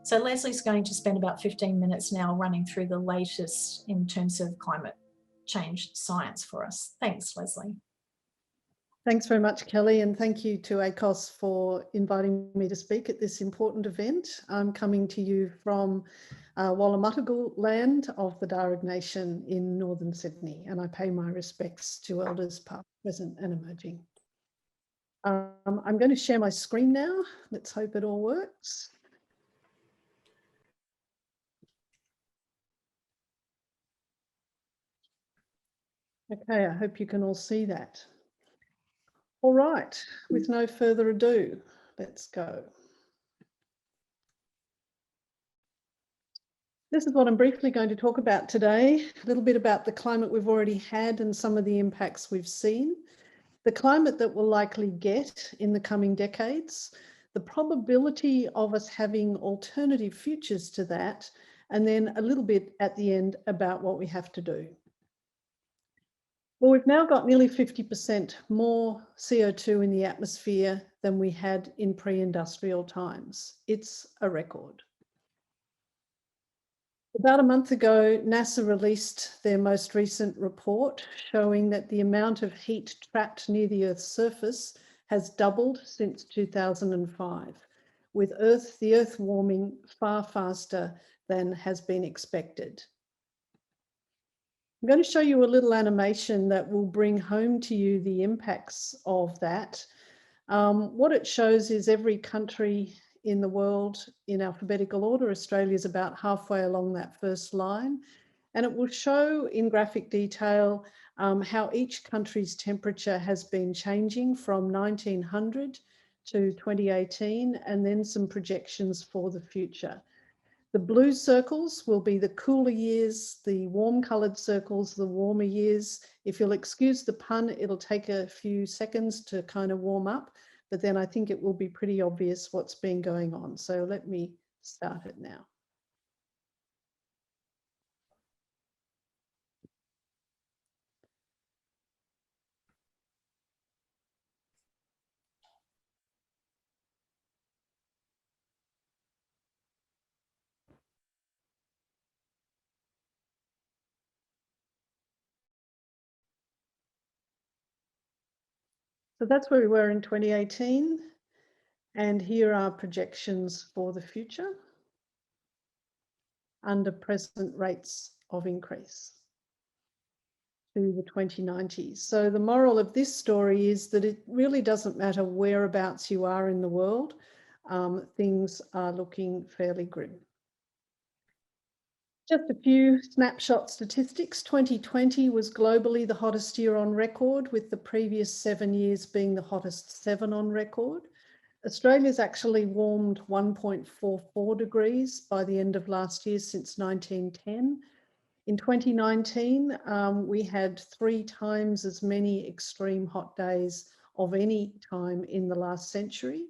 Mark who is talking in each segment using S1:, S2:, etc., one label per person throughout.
S1: So Leslie's going to spend about 15 minutes now running through the latest in terms of climate change science for us. Thanks, Leslie.
S2: Thanks very much, Kelly, and thank you to ACOS for inviting me to speak at this important event. I'm coming to you from Wallumattagal land of the Darug Nation in northern Sydney, and I pay my respects to elders past, present and emerging. I'm going to share my screen now. Let's hope it all works. Okay, I hope you can all see that. All right, with no further ado, let's go. This is what I'm briefly going to talk about today, a little bit about the climate we've already had and some of the impacts we've seen, the climate that we'll likely get in the coming decades, the probability of us having alternative futures to that, and then a little bit at the end about what we have to do. Well, we've now got nearly 50% more CO2 in the atmosphere than we had in pre-industrial times. It's a record. About a month ago, NASA released their most recent report showing that the amount of heat trapped near the Earth's surface has doubled since 2005, with the Earth warming far faster than has been expected. I'm going to show you a little animation that will bring home to you the impacts of that. What it shows is every country in the world in alphabetical order. Australia is about halfway along that first line, and it will show in graphic detail how each country's temperature has been changing from 1900 to 2018, and then some projections for the future. The blue circles will be the cooler years, the warm coloured circles, the warmer years. If you'll excuse the pun, it'll take a few seconds to kind of warm up, but then I think it will be pretty obvious what's been going on. So let me start it now. So that's where we were in 2018. And here are projections for the future under present rates of increase to the 2090s. So the moral of this story is that it really doesn't matter whereabouts you are in the world, things are looking fairly grim. Just a few snapshot statistics. 2020 was globally the hottest year on record, with the previous 7 years being the hottest 7 on record. Australia's actually warmed 1.44 degrees by the end of last year since 1910. In 2019, we had 3 times as many extreme hot days of any time in the last century.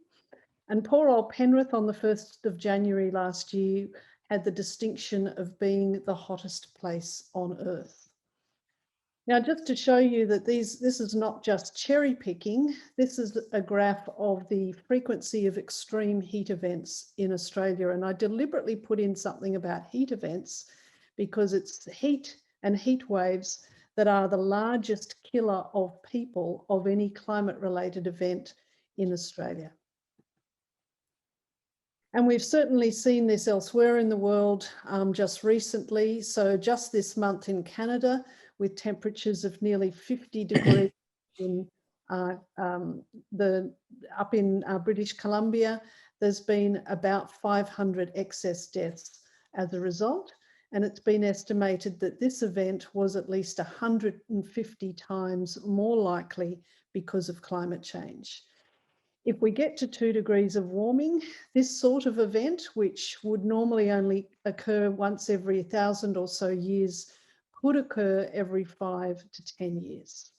S2: And poor old Penrith on the 1st of January last year had the distinction of being the hottest place on Earth. Now, just to show you that this is not just cherry picking, this is a graph of the frequency of extreme heat events in Australia. And I deliberately put in something about heat events because it's heat and heat waves that are the largest killer of people of any climate-related event in Australia. And we've certainly seen this elsewhere in the world just recently. So just this month in Canada, with temperatures of nearly 50 degrees up in British Columbia, there's been about 500 excess deaths as a result. And it's been estimated that this event was at least 150 times more likely because of climate change. If we get to 2 degrees of warming, this sort of event, which would normally only occur once every 1,000 or so years, could occur every 5 to 10 years.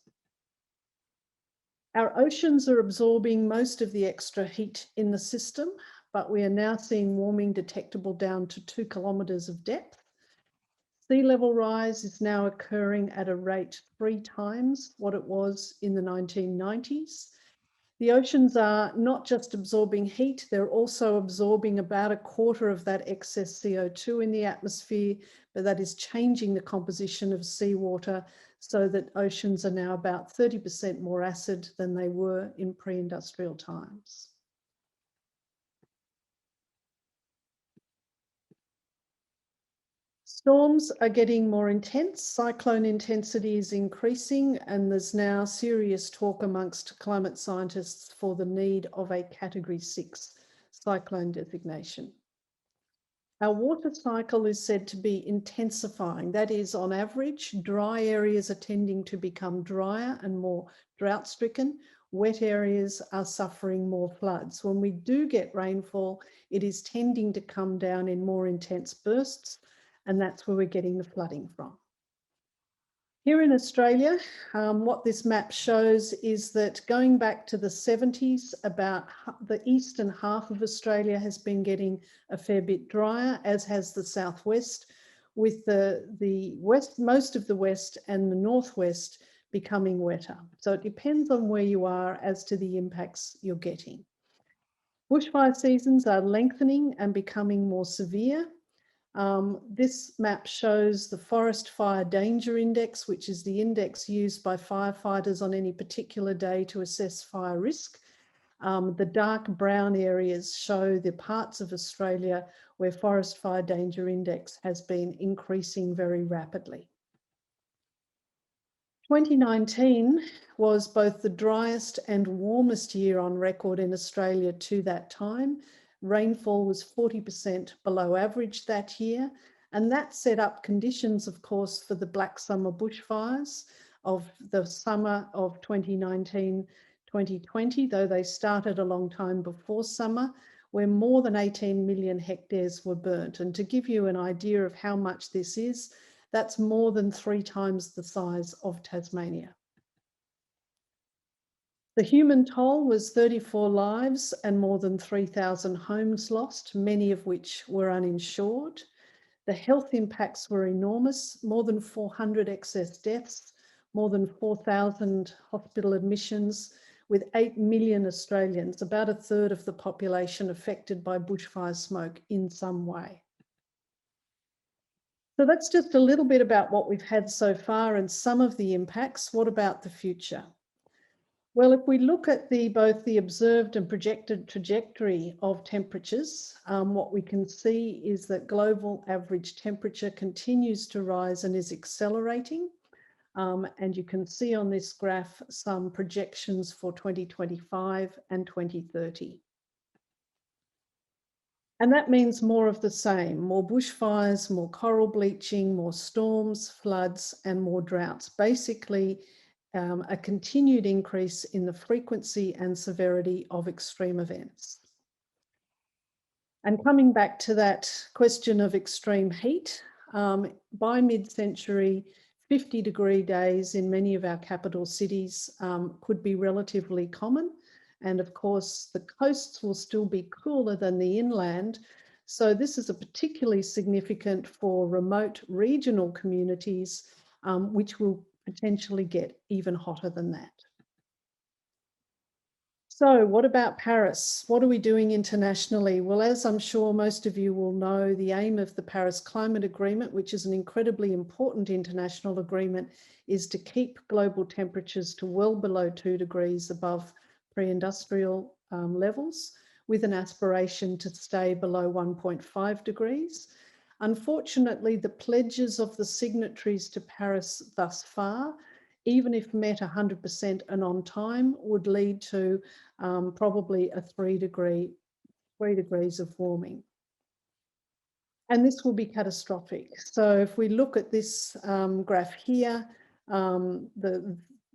S2: Our oceans are absorbing most of the extra heat in the system, but we are now seeing warming detectable down to 2 kilometres of depth. Sea level rise is now occurring at a rate 3 times what it was in the 1990s. The oceans are not just absorbing heat, they're also absorbing about a quarter of that excess CO2 in the atmosphere, but that is changing the composition of seawater so that oceans are now about 30% more acid than they were in pre-industrial times. Storms are getting more intense, cyclone intensity is increasing, and there's now serious talk amongst climate scientists for the need of a Category 6 cyclone designation. Our water cycle is said to be intensifying. That is, on average, dry areas are tending to become drier and more drought-stricken. Wet areas are suffering more floods. When we do get rainfall, it is tending to come down in more intense bursts, and that's where we're getting the flooding from. Here in Australia, what this map shows is that going back to the 70s, about the eastern half of Australia has been getting a fair bit drier, as has the southwest, with the west, most of the west and the northwest becoming wetter. So it depends on where you are as to the impacts you're getting. Bushfire seasons are lengthening and becoming more severe. This map shows the Forest Fire Danger Index, which is the index used by firefighters on any particular day to assess fire risk. The dark brown areas show the parts of Australia where Forest Fire Danger Index has been increasing very rapidly. 2019 was both the driest and warmest year on record in Australia to that time. Rainfall was 40% below average that year, and that set up conditions, of course, for the Black Summer bushfires of the summer of 2019-2020, though they started a long time before summer, where more than 18 million hectares were burnt. And to give you an idea of how much this is, that's more than 3 times the size of Tasmania. The human toll was 34 lives and more than 3,000 homes lost, many of which were uninsured. The health impacts were enormous, more than 400 excess deaths, more than 4,000 hospital admissions, with 8 million Australians, about a third of the population, affected by bushfire smoke in some way. So that's just a little bit about what we've had so far and some of the impacts. What about the future? Well, if we look at both the observed and projected trajectory of temperatures, what we can see is that global average temperature continues to rise and is accelerating. And you can see on this graph some projections for 2025 and 2030. And that means more of the same: more bushfires, more coral bleaching, more storms, floods, and more droughts. Basically, a continued increase in the frequency and severity of extreme events. And coming back to that question of extreme heat, by mid-century, 50-degree days in many of our capital cities could be relatively common. And of course, the coasts will still be cooler than the inland. So this is particularly significant for remote regional communities, which will potentially get even hotter than that. So what about Paris? What are we doing internationally? Well, as I'm sure most of you will know, the aim of the Paris Climate Agreement, which is an incredibly important international agreement, is to keep global temperatures to well below 2 degrees above pre-industrial levels, with an aspiration to stay below 1.5 degrees. Unfortunately, the pledges of the signatories to Paris thus far, even if met 100% and on time, would lead to probably a 3 degrees of warming. And this will be catastrophic. So if we look at this graph here,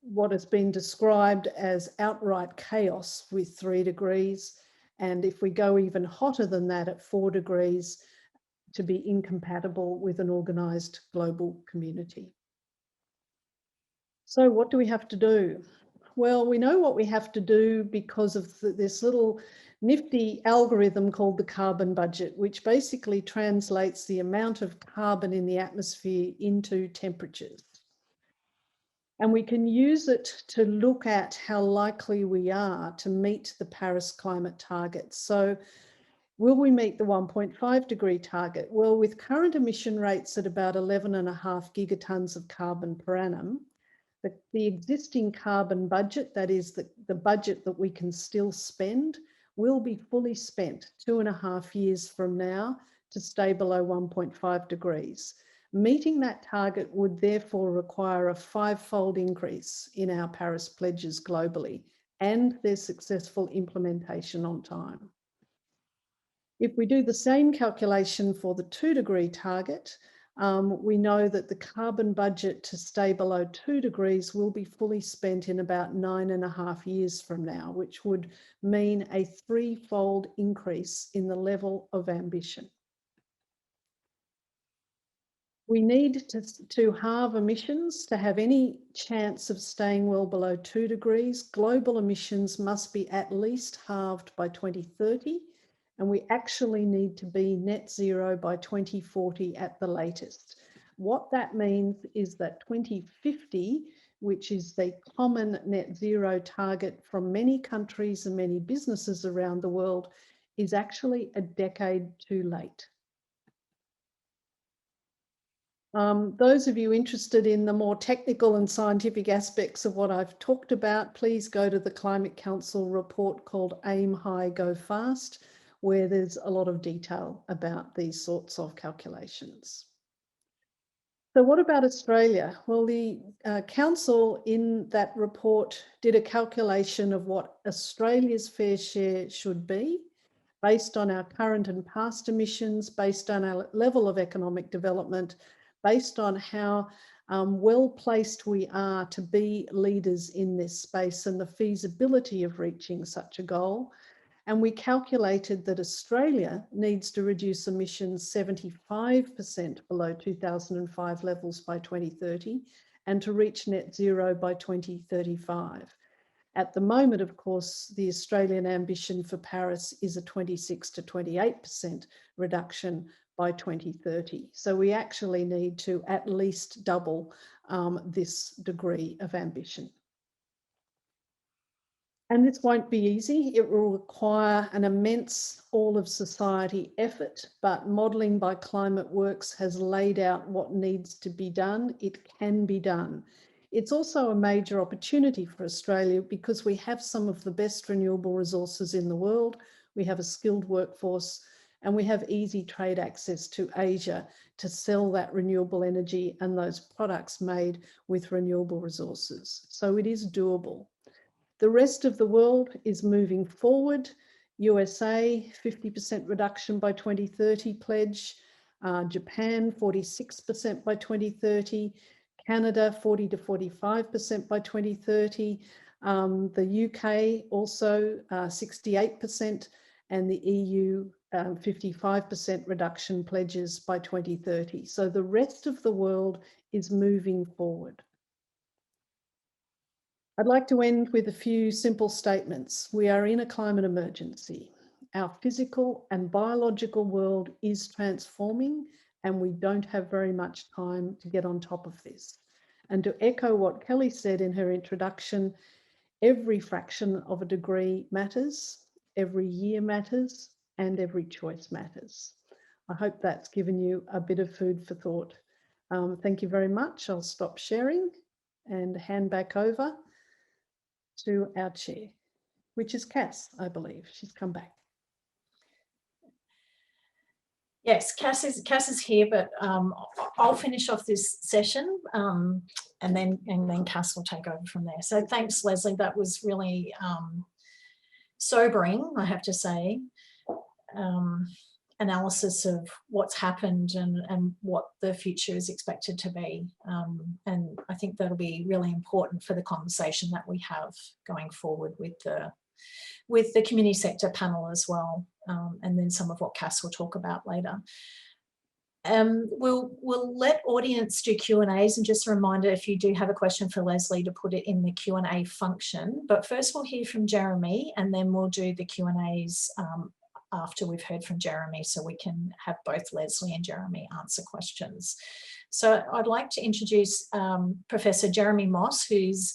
S2: what has been described as outright chaos with 3 degrees, and if we go even hotter than that at 4 degrees, to be incompatible with an organised global community. So what do we have to do? Well, we know what we have to do because of this little nifty algorithm called the carbon budget, which basically translates the amount of carbon in the atmosphere into temperatures. And we can use it to look at how likely we are to meet the Paris climate targets. So will we meet the 1.5 degree target? Well, with current emission rates at about 11.5 gigatons of carbon per annum, the existing carbon budget, that is the budget that we can still spend, will be fully spent 2.5 years from now to stay below 1.5 degrees. Meeting that target would therefore require a 5-fold increase in our Paris pledges globally and their successful implementation on time. If we do the same calculation for the 2-degree target, we know that the carbon budget to stay below 2 degrees will be fully spent in about 9.5 years from now, which would mean a 3-fold increase in the level of ambition. We need to halve emissions to have any chance of staying well below 2 degrees. Global emissions must be at least halved by 2030, and we actually need to be net zero by 2040 at the latest. What that means is that 2050, which is the common net zero target from many countries and many businesses around the world, is actually a decade too late. Those of you interested in the more technical and scientific aspects of what I've talked about, please go to the Climate Council report called Aim High, Go Fast, where there's a lot of detail about these sorts of calculations. So what about Australia? Well, the Council in that report did a calculation of what Australia's fair share should be based on our current and past emissions, based on our level of economic development, based on how well placed we are to be leaders in this space and the feasibility of reaching such a goal. And we calculated that Australia needs to reduce emissions 75% below 2005 levels by 2030 and to reach net zero by 2035. At the moment, of course, the Australian ambition for Paris is a 26 to 28% reduction by 2030. So we actually need to at least double this degree of ambition. And this won't be easy. It will require an immense all of society effort, but Modelling by Climate Works has laid out what needs to be done. It can be done. It's also a major opportunity for Australia because we have some of the best renewable resources in the world. We have a skilled workforce and we have easy trade access to Asia to sell that renewable energy and those products made with renewable resources. So it is doable. The rest of the world is moving forward. USA, 50% reduction by 2030 pledge. Japan, 46% by 2030. Canada, 40 to 45% by 2030. The UK also 68%, and the EU 55% reduction pledges by 2030. So the rest of the world is moving forward. I'd like to end with a few simple statements. We are in a climate emergency. Our physical and biological world is transforming, and we don't have very much time to get on top of this. And to echo what Kelly said in her introduction, every fraction of a degree matters, every year matters, and every choice matters. I hope that's given you a bit of food for thought. Thank you very much. I'll stop sharing and hand back over to our chair, which is Cass, I believe. She's come back.
S1: Yes, Cass is here, but I'll finish off this session and then Cass will take over from there. So thanks, Leslie. That was really sobering, I have to say. Analysis of what's happened and what the future is expected to be. And I think that'll be really important for the conversation that we have going forward with the community sector panel as well. And then some of what Cass will talk about later. We'll let audience do Q&As, and just a reminder, if you do have a question for Leslie, to put it in the Q&A function. But first we'll hear from Jeremy, and then we'll do the Q&As after we've heard from Jeremy, so we can have both Leslie and Jeremy answer questions. So I'd like to introduce Professor Jeremy Moss, who's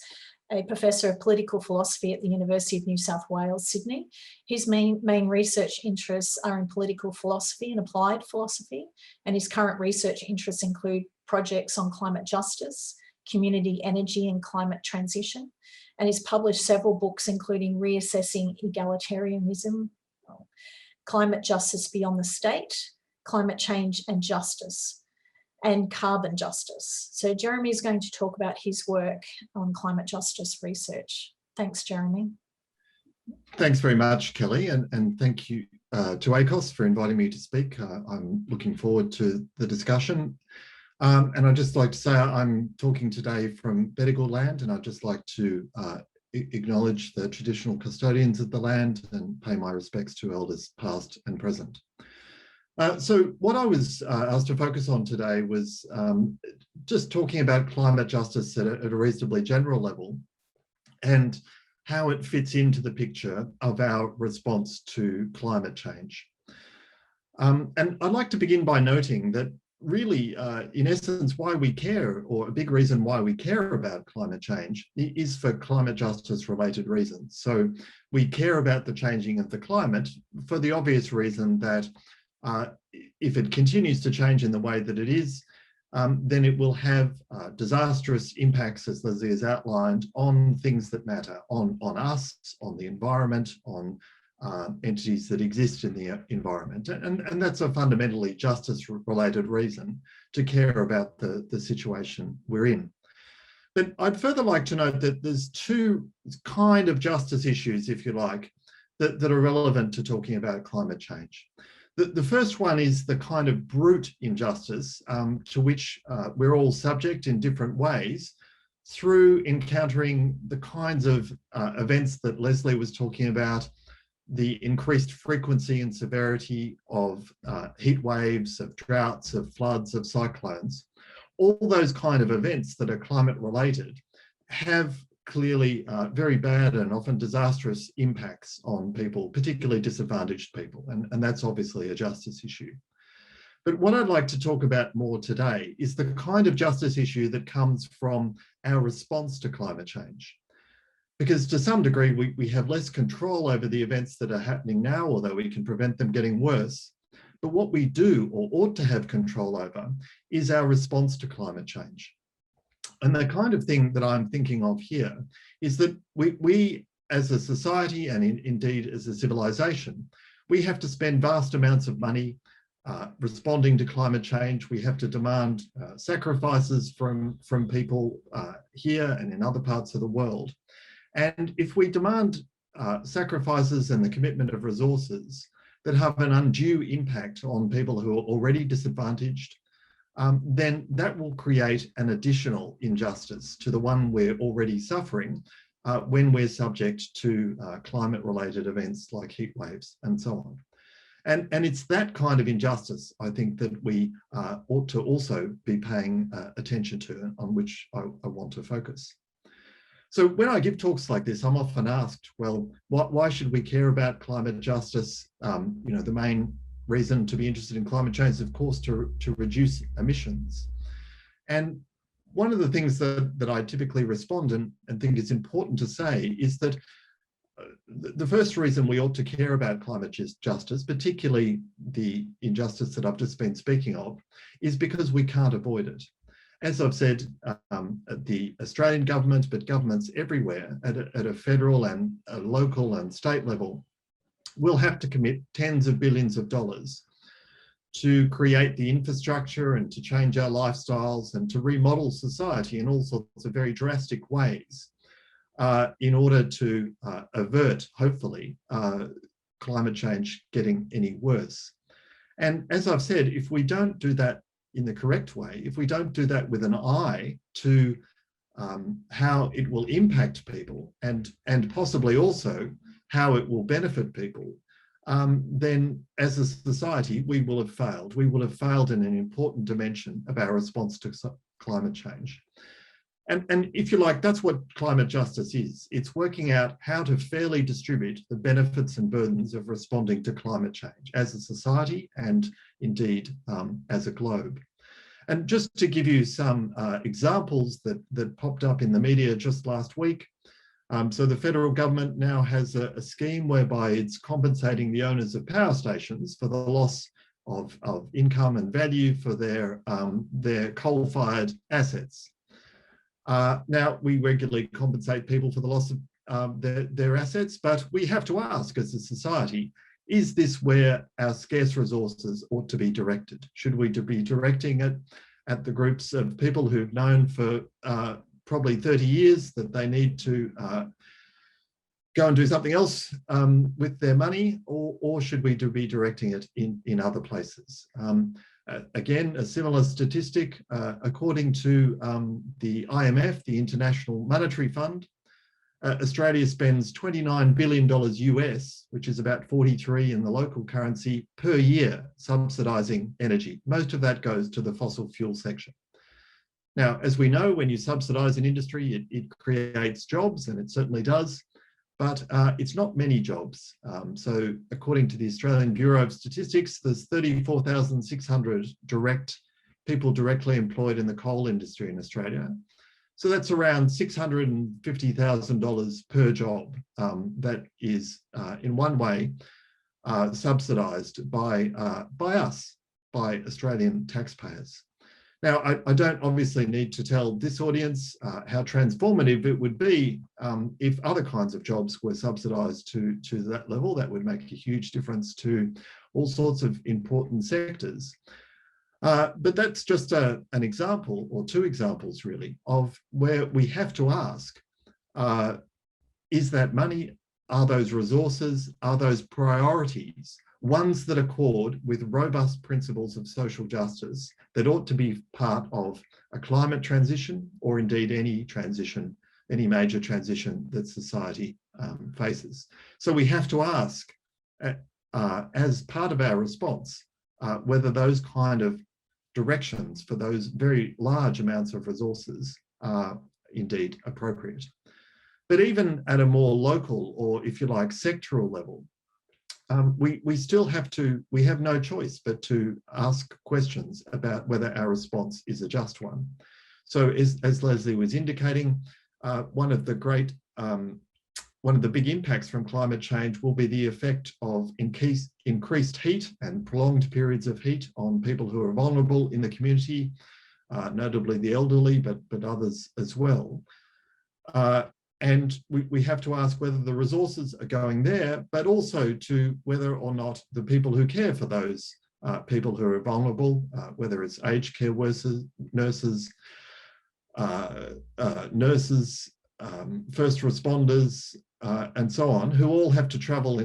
S1: a Professor of Political Philosophy at the University of New South Wales, Sydney. His main research interests are in political philosophy and applied philosophy, and his current research interests include projects on climate justice, community energy and climate transition, and he's published several books including Reassessing Egalitarianism, Climate Justice Beyond the State, Climate Change and Justice, and Carbon Justice. So Jeremy is going to talk about his work on climate justice research. Thanks, Jeremy.
S3: Thanks very much, Kelly, and thank you to ACOS for inviting me to speak. I'm looking forward to the discussion. And I'd just like to say I'm talking today from Bedegal land, and I'd just like to acknowledge the traditional custodians of the land and pay my respects to elders past and present. So what I was asked to focus on today was just talking about climate justice at a reasonably general level and how it fits into the picture of our response to climate change. And I'd like to begin by noting that really, in essence, why we care, or a big reason why we care about climate change, is for climate justice related reasons. So we care about the changing of the climate for the obvious reason that if it continues to change in the way that it is, then it will have disastrous impacts, as Leslie has outlined, on things that matter, on us, on the environment, on entities that exist in the environment. And that's a fundamentally justice-related reason to care about the situation we're in. But I'd further like to note that there's two kind of justice issues, if you like, that are relevant to talking about climate change. The first one is the kind of brute injustice to which we're all subject in different ways through encountering the kinds of events that Leslie was talking about, the increased frequency and severity of heat waves, of droughts, of floods, of cyclones. All those kind of events that are climate related have clearly very bad and often disastrous impacts on people, particularly disadvantaged people, and that's obviously a justice issue. But what I'd like to talk about more today is the kind of justice issue that comes from our response to climate change. Because to some degree, we have less control over the events that are happening now, although we can prevent them getting worse. But what we do, or ought to have control over, is our response to climate change. And the kind of thing that I'm thinking of here is that we as a society, and indeed as a civilization, we have to spend vast amounts of money responding to climate change. We have to demand sacrifices from people here and in other parts of the world. And if we demand sacrifices and the commitment of resources that have an undue impact on people who are already disadvantaged, then that will create an additional injustice to the one we're already suffering when we're subject to climate-related events like heat waves and so on. And it's that kind of injustice, I think, that we ought to also be paying attention to, on which I want to focus. So when I give talks like this, I'm often asked, well, why should we care about climate justice? You know, the main reason to be interested in climate change is, of course, to reduce emissions. And one of the things that I typically respond and think is important to say is that the first reason we ought to care about climate justice, particularly the injustice that I've just been speaking of, is because we can't avoid it. As I've said, the Australian government, but governments everywhere at a federal and a local and state level, will have to commit tens of billions of dollars to create the infrastructure and to change our lifestyles and to remodel society in all sorts of very drastic ways in order to avert, hopefully, climate change getting any worse. And as I've said, if we don't do that in the correct way, if we don't do that with an eye to how it will impact people and possibly also how it will benefit people, then as a society, we will have failed. We will have failed in an important dimension of our response to climate change. And if you like, that's what climate justice is. It's working out how to fairly distribute the benefits and burdens of responding to climate change as a society and indeed as a globe. And just to give you some examples that popped up in the media just last week. So the federal government now has a scheme whereby it's compensating the owners of power stations for the loss of income and value for their coal-fired assets. Now, we regularly compensate people for the loss of their assets, but we have to ask as a society, is this where our scarce resources ought to be directed? Should we be directing it at the groups of people who've known for probably 30 years that they need to go and do something else with their money, or should we be directing it in other places? Again, a similar statistic, according to the IMF, the International Monetary Fund, Australia spends $29 billion US, which is about 43 in the local currency, per year subsidising energy. Most of that goes to the fossil fuel section. Now, as we know, when you subsidise an industry, it creates jobs, and it certainly does, but it's not many jobs. So according to the Australian Bureau of Statistics, there's 34,600 people directly employed in the coal industry in Australia. So that's around $650,000 per job that is in one way subsidised by us, by Australian taxpayers. Now, I don't obviously need to tell this audience how transformative it would be if other kinds of jobs were subsidised to that level. That would make a huge difference to all sorts of important sectors. But that's just an example, or two examples really, of where we have to ask, is that money, are those resources, are those priorities ones that accord with robust principles of social justice that ought to be part of a climate transition, or indeed any transition, any major transition that society faces. So we have to ask, as part of our response, whether those kind of directions for those very large amounts of resources are indeed appropriate. But even at a more local, or if you like, sectoral level, we still have to, we have no choice but to ask questions about whether our response is a just one. So as Leslie was indicating, one of the big impacts from climate change will be the effect of increased heat and prolonged periods of heat on people who are vulnerable in the community, notably the elderly, but others as well. And we have to ask whether the resources are going there, but also to whether or not the people who care for those people who are vulnerable, whether it's aged care workers, nurses, first responders, and so on, who all have to travel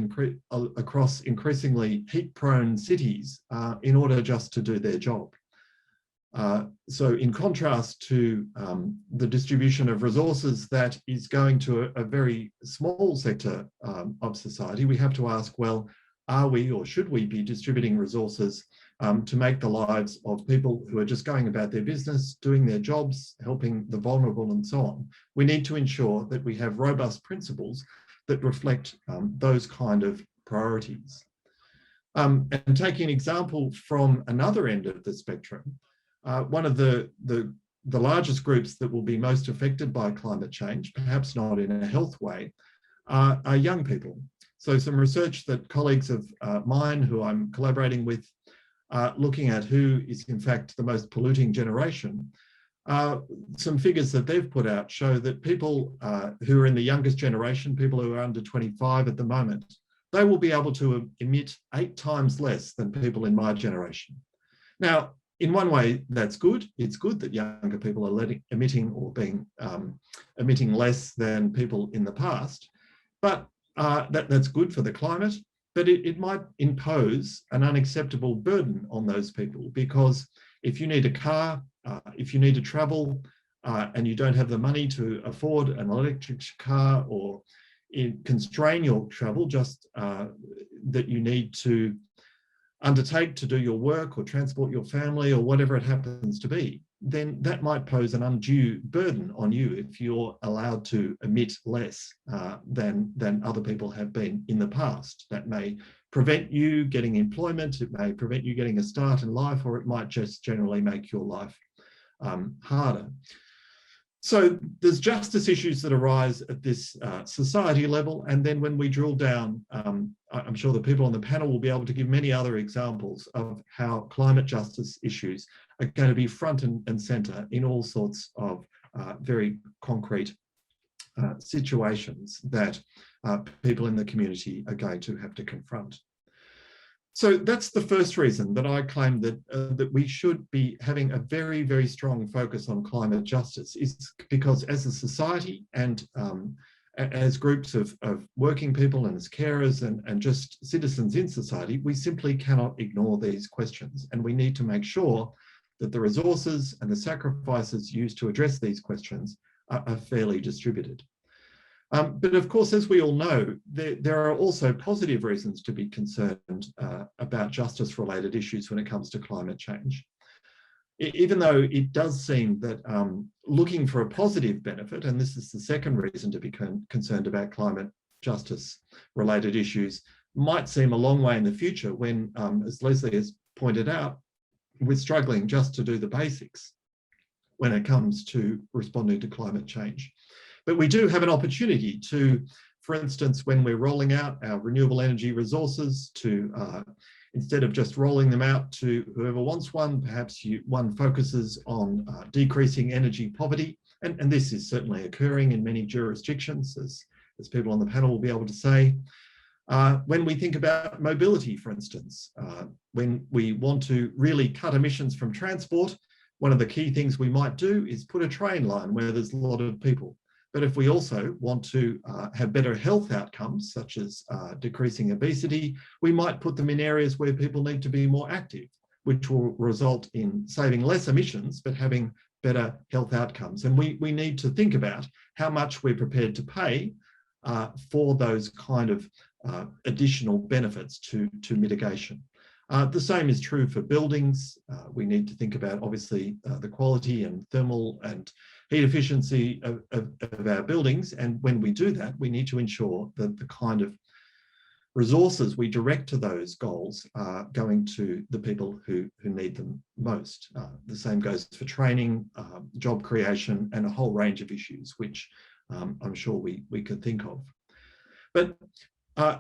S3: across increasingly heat-prone cities in order just to do their job. So in contrast to the distribution of resources that is going to a very small sector of society, we have to ask, well, are we or should we be distributing resources to make the lives of people who are just going about their business, doing their jobs, helping the vulnerable and so on? We need to ensure that we have robust principles that reflect those kind of priorities. And taking an example from another end of the spectrum, one of the largest groups that will be most affected by climate change, perhaps not in a health way, are young people. So some research that colleagues of mine who I'm collaborating with, looking at who is in fact the most polluting generation, some figures that they've put out show that people who are in the youngest generation, people who are under 25 at the moment, they will be able to emit 8 times less than people in my generation. Now, in one way, that's good. It's good that younger people are emitting or being emitting less than people in the past, but that's good for the climate, but it might impose an unacceptable burden on those people, because if you need a car, if you need to travel and you don't have the money to afford an electric car, or constrain your travel just that you need to undertake to do your work or transport your family or whatever it happens to be, then that might pose an undue burden on you if you're allowed to emit less than other people have been in the past. That may prevent you getting employment, it may prevent you getting a start in life, or it might just generally make your life harder. So there's justice issues that arise at this society level. And then when we drill down, I'm sure the people on the panel will be able to give many other examples of how climate justice issues are going to be front and centre in all sorts of very concrete situations that people in the community are going to have to confront. So that's the first reason that I claim that, that we should be having a very, very strong focus on climate justice, is because as a society and as groups of working people and as carers and just citizens in society, we simply cannot ignore these questions. And we need to make sure that the resources and the sacrifices used to address these questions are fairly distributed. But of course, as we all know, there are also positive reasons to be concerned about justice-related issues when it comes to climate change. Even though it does seem that looking for a positive benefit, and this is the second reason to be concerned about climate justice-related issues, might seem a long way in the future when, as Leslie has pointed out, we're struggling just to do the basics when it comes to responding to climate change. But we do have an opportunity to, for instance, when we're rolling out our renewable energy resources, to instead of just rolling them out to whoever wants one, perhaps one focuses on decreasing energy poverty. And this is certainly occurring in many jurisdictions, as people on the panel will be able to say. When we think about mobility, for instance, when we want to really cut emissions from transport, one of the key things we might do is put a train line where there's a lot of people. But if we also want to have better health outcomes, such as decreasing obesity, we might put them in areas where people need to be more active, which will result in saving less emissions, but having better health outcomes. And we need to think about how much we're prepared to pay for those kind of additional benefits to mitigation. The same is true for buildings. We need to think about, obviously, the quality and thermal and heat efficiency of our buildings. And when we do that, we need to ensure that the kind of resources we direct to those goals are going to the people who need them most. The same goes for training, job creation, and a whole range of issues, which I'm sure we could think of. But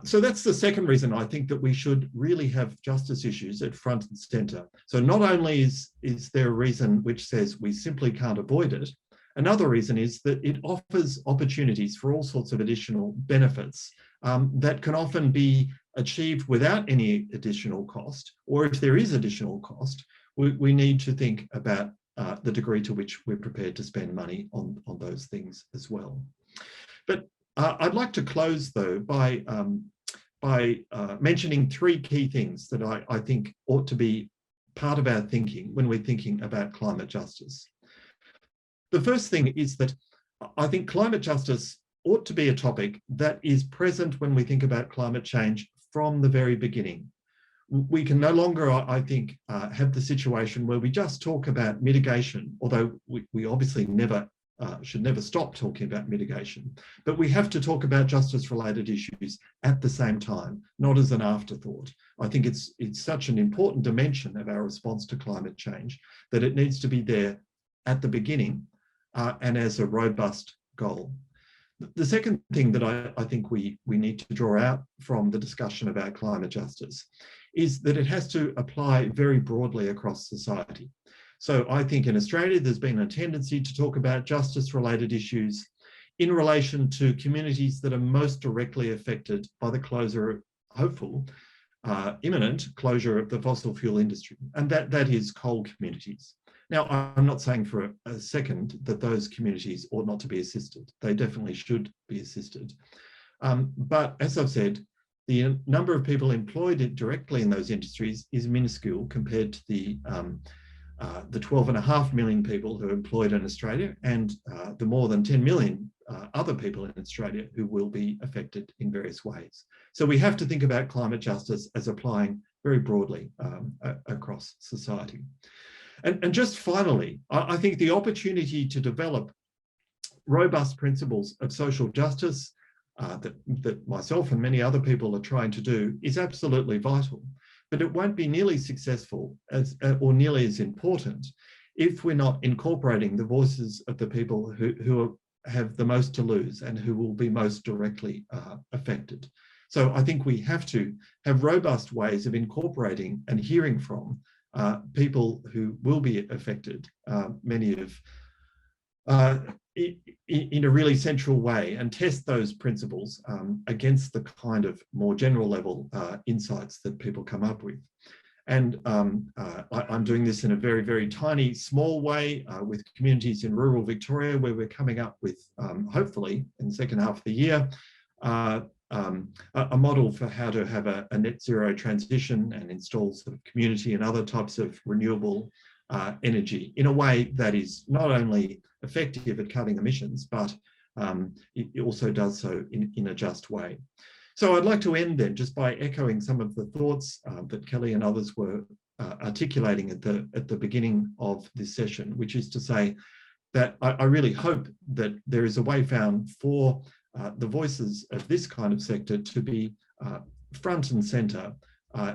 S3: so that's the second reason I think that we should really have justice issues at front and centre. So not only is there a reason which says we simply can't avoid it, another reason is that it offers opportunities for all sorts of additional benefits that can often be achieved without any additional cost, or if there is additional cost, we need to think about the degree to which we're prepared to spend money on those things as well. But I'd like to close, though, by mentioning three key things that I think ought to be part of our thinking when we're thinking about climate justice. The first thing is that I think climate justice ought to be a topic that is present when we think about climate change from the very beginning. We can no longer, I think, have the situation where we just talk about mitigation, although we obviously should never stop talking about mitigation. But we have to talk about justice-related issues at the same time, not as an afterthought. I think it's such an important dimension of our response to climate change that it needs to be there at the beginning and as a robust goal. The second thing that I think we need to draw out from the discussion about climate justice is that it has to apply very broadly across society. So I think in Australia, there's been a tendency to talk about justice-related issues in relation to communities that are most directly affected by the closure, imminent closure of the fossil fuel industry, and that is coal communities. Now, I'm not saying for a second that those communities ought not to be assisted. They definitely should be assisted. But as I've said, the number of people employed directly in those industries is minuscule compared to the 12.5 million people who are employed in Australia and the more than 10 million other people in Australia who will be affected in various ways. So we have to think about climate justice as applying very broadly across society. And just finally, I think the opportunity to develop robust principles of social justice that myself and many other people are trying to do is absolutely vital, but it won't be nearly successful or nearly as important if we're not incorporating the voices of the people who have the most to lose and who will be most directly affected. So I think we have to have robust ways of incorporating and hearing from people who will be affected, many of in a really central way, and test those principles against the kind of more general level insights that people come up with. And I'm doing this in a very, very tiny, small way with communities in rural Victoria, where we're coming up with, hopefully, in the second half of the year, a model for how to have a net zero transition and install sort of community and other types of renewable energy in a way that is not only effective at cutting emissions, but it also does so in a just way. So I'd like to end then just by echoing some of the thoughts that Kelly and others were articulating at the beginning of this session, which is to say that I really hope that there is a way found for the voices of this kind of sector to be front and centre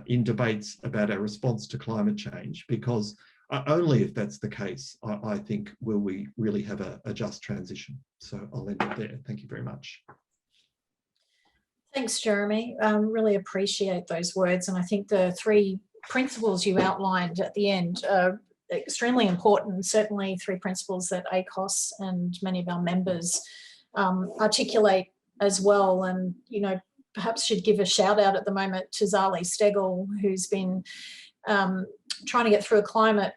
S3: in debates about our response to climate change, because only if that's the case, I think, will we really have a just transition. So I'll end it there. Thank you very much.
S1: Thanks, Jeremy. Really appreciate those words. And I think the three principles you outlined at the end are extremely important. Certainly 3 principles that ACOS and many of our members articulate as well. And, you know, perhaps should give a shout out at the moment to Zali Steggall, who's been trying to get through a climate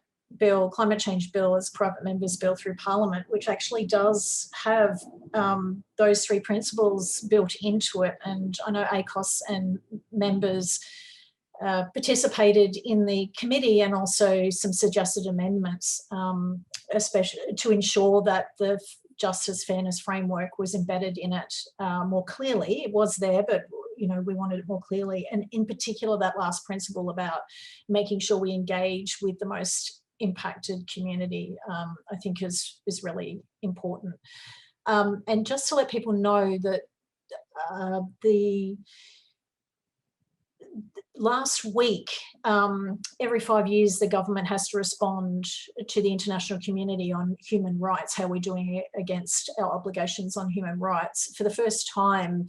S1: change bill as private members bill through Parliament, which actually does have those 3 principles built into it. And I know ACOS and members participated in the committee, and also some suggested amendments, especially to ensure that the justice fairness framework was embedded in it more clearly. It was there, but you know, we wanted it more clearly. And in particular, that last principle about making sure we engage with the most impacted community, I think is really important. And just to let people know that the last week, every 5 years, the government has to respond to the international community on human rights, how we're doing it against our obligations on human rights. For the first time,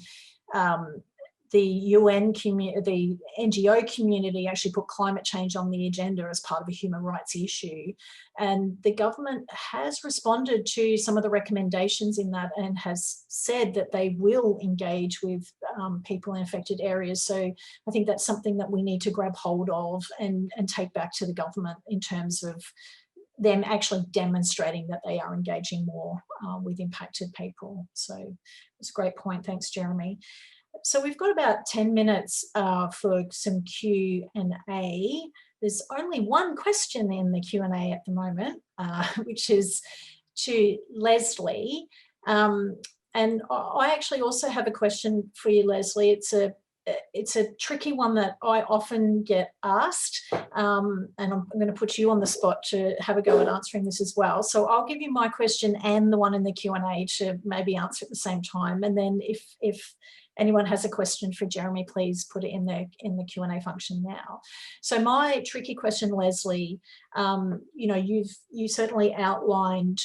S1: the UN community, the NGO community actually put climate change on the agenda as part of a human rights issue. And the government has responded to some of the recommendations in that and has said that they will engage with people in affected areas. So I think that's something that we need to grab hold of and take back to the government in terms of them actually demonstrating that they are engaging more with impacted people. So it's a great point. Thanks, Jeremy. So we've got about 10 minutes for some Q&A. There's only one question in the Q&A at the moment, which is to Leslie. And I actually also have a question for you, Leslie. It's a tricky one that I often get asked, and I'm going to put you on the spot to have a go at answering this as well. So I'll give you my question and the one in the Q&A to maybe answer at the same time. And then if anyone has a question for Jeremy, please put it in the Q&A function now. So my tricky question, Leslie, you know, you certainly outlined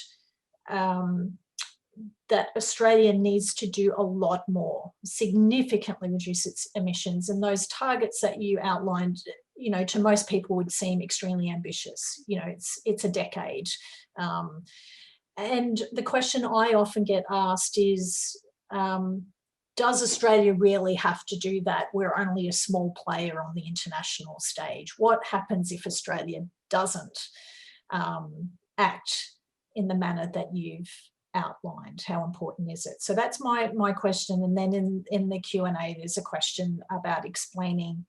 S1: that Australia needs to do a lot more, significantly reduce its emissions. And those targets that you outlined, you know, to most people would seem extremely ambitious. You know, it's a decade. And the question I often get asked is, does Australia really have to do that? We're only a small player on the international stage. What happens if Australia doesn't act in the manner that you've outlined? How important is it? So that's my question. And then in the Q&A, there's a question about explaining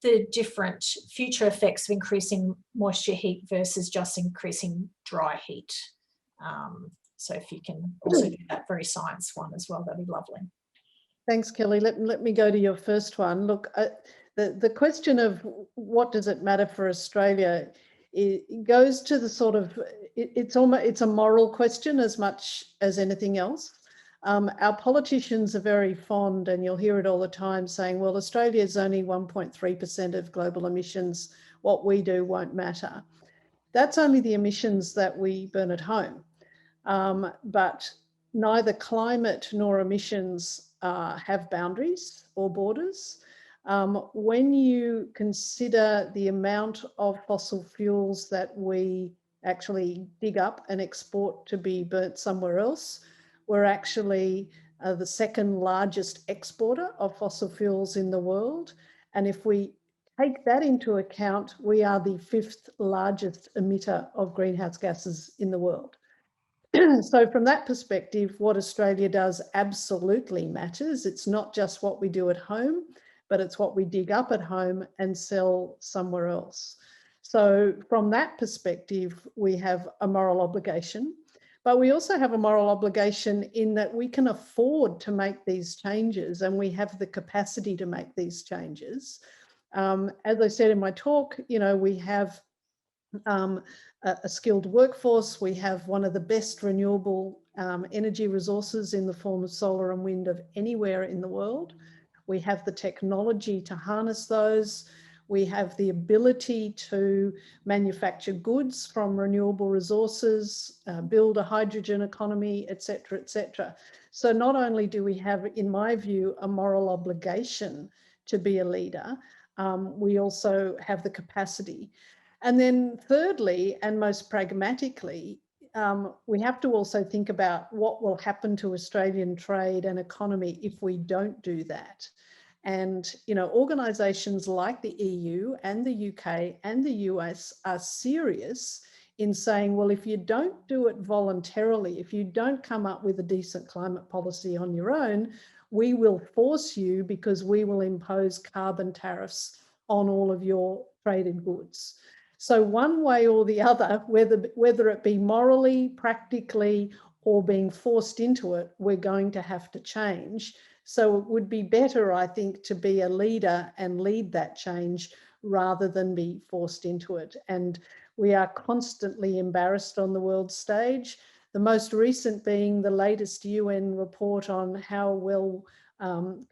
S1: the different future effects of increasing moisture heat versus just increasing dry heat. So if you can also do that very science one as well, that'd be lovely.
S2: Thanks, Kelly. Let me go to your first one. Look, the question of what does it matter for Australia it goes to the sort of, it's a moral question as much as anything else. Our politicians are very fond, and you'll hear it all the time, saying, well, Australia is only 1.3% of global emissions. What we do won't matter. That's only the emissions that we burn at home. But neither climate nor emissions have boundaries or borders. When you consider the amount of fossil fuels that we actually dig up and export to be burnt somewhere else, we're actually the second largest exporter of fossil fuels in the world. And if we take that into account, we are the 5th largest emitter of greenhouse gases in the world. So from that perspective, what Australia does absolutely matters. It's not just what we do at home, but it's what we dig up at home and sell somewhere else. So from that perspective, we have a moral obligation, but we also have a moral obligation in that we can afford to make these changes, and we have the capacity to make these changes. As I said in my talk, you know, we have a skilled workforce. We have one of the best renewable energy resources in the form of solar and wind of anywhere in the world. We have the technology to harness those. We have the ability to manufacture goods from renewable resources, build a hydrogen economy, et cetera, et cetera. So not only do we have, in my view, a moral obligation to be a leader, we also have the capacity. And then thirdly, and most pragmatically, we have to also think about what will happen to Australian trade and economy if we don't do that. And, you know, organisations like the EU and the UK and the US are serious in saying, well, if you don't do it voluntarily, if you don't come up with a decent climate policy on your own, we will force you because we will impose carbon tariffs on all of your traded goods. So one way or the other, whether it be morally, practically, or being forced into it, we're going to have to change. So it would be better, I think, to be a leader and lead that change rather than be forced into it. And we are constantly embarrassed on the world stage. The most recent being the latest UN report on how well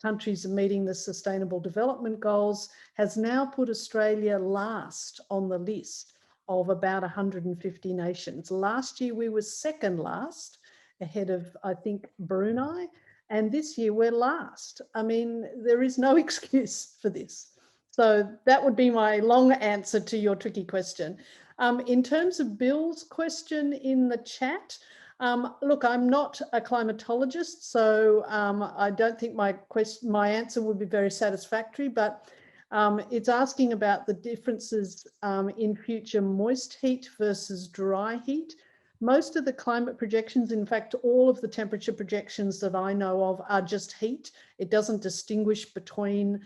S2: countries are meeting the Sustainable Development Goals has now put Australia last on the list of about 150 nations. Last year we were second last, ahead of, I think, Brunei. And this year we're last. I mean, there is no excuse for this. So that would be my long answer to your tricky question. In terms of Bill's question in the chat, look, I'm not a climatologist, so I don't think my answer would be very satisfactory, but it's asking about the differences in future moist heat versus dry heat. Most of the climate projections, in fact, all of the temperature projections that I know of are just heat. It doesn't distinguish between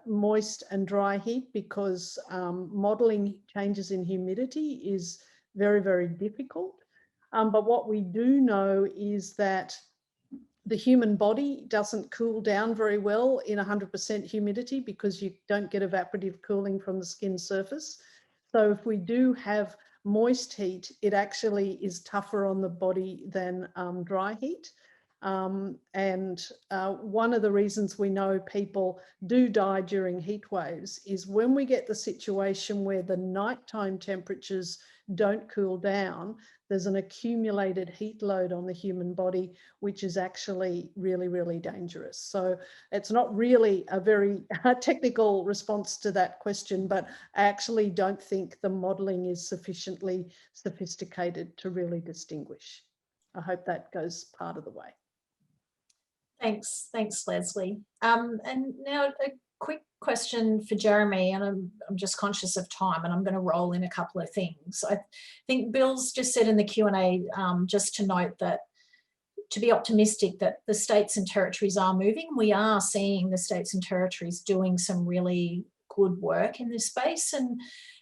S2: moist and dry heat because modelling changes in humidity is very, very difficult. But what we do know is that the human body doesn't cool down very well in 100% humidity because you don't get evaporative cooling from the skin surface. So if we do have moist heat, it actually is tougher on the body than dry heat. One of the reasons we know people do die during heat waves is when we get the situation where the nighttime temperatures don't cool down, there's an accumulated heat load on the human body, which is actually really, really dangerous. So it's not really a very technical response to that question, but I actually don't think the modelling is sufficiently sophisticated to really distinguish. I hope that goes part of the way.
S1: Thanks, Leslie. And now a quick question for Jeremy, and I'm just conscious of time and I'm going to roll in a couple of things. I think Bill's just said in the Q&A, just to note that to be optimistic that the states and territories are moving. We are seeing the states and territories doing some really good work in this space. And,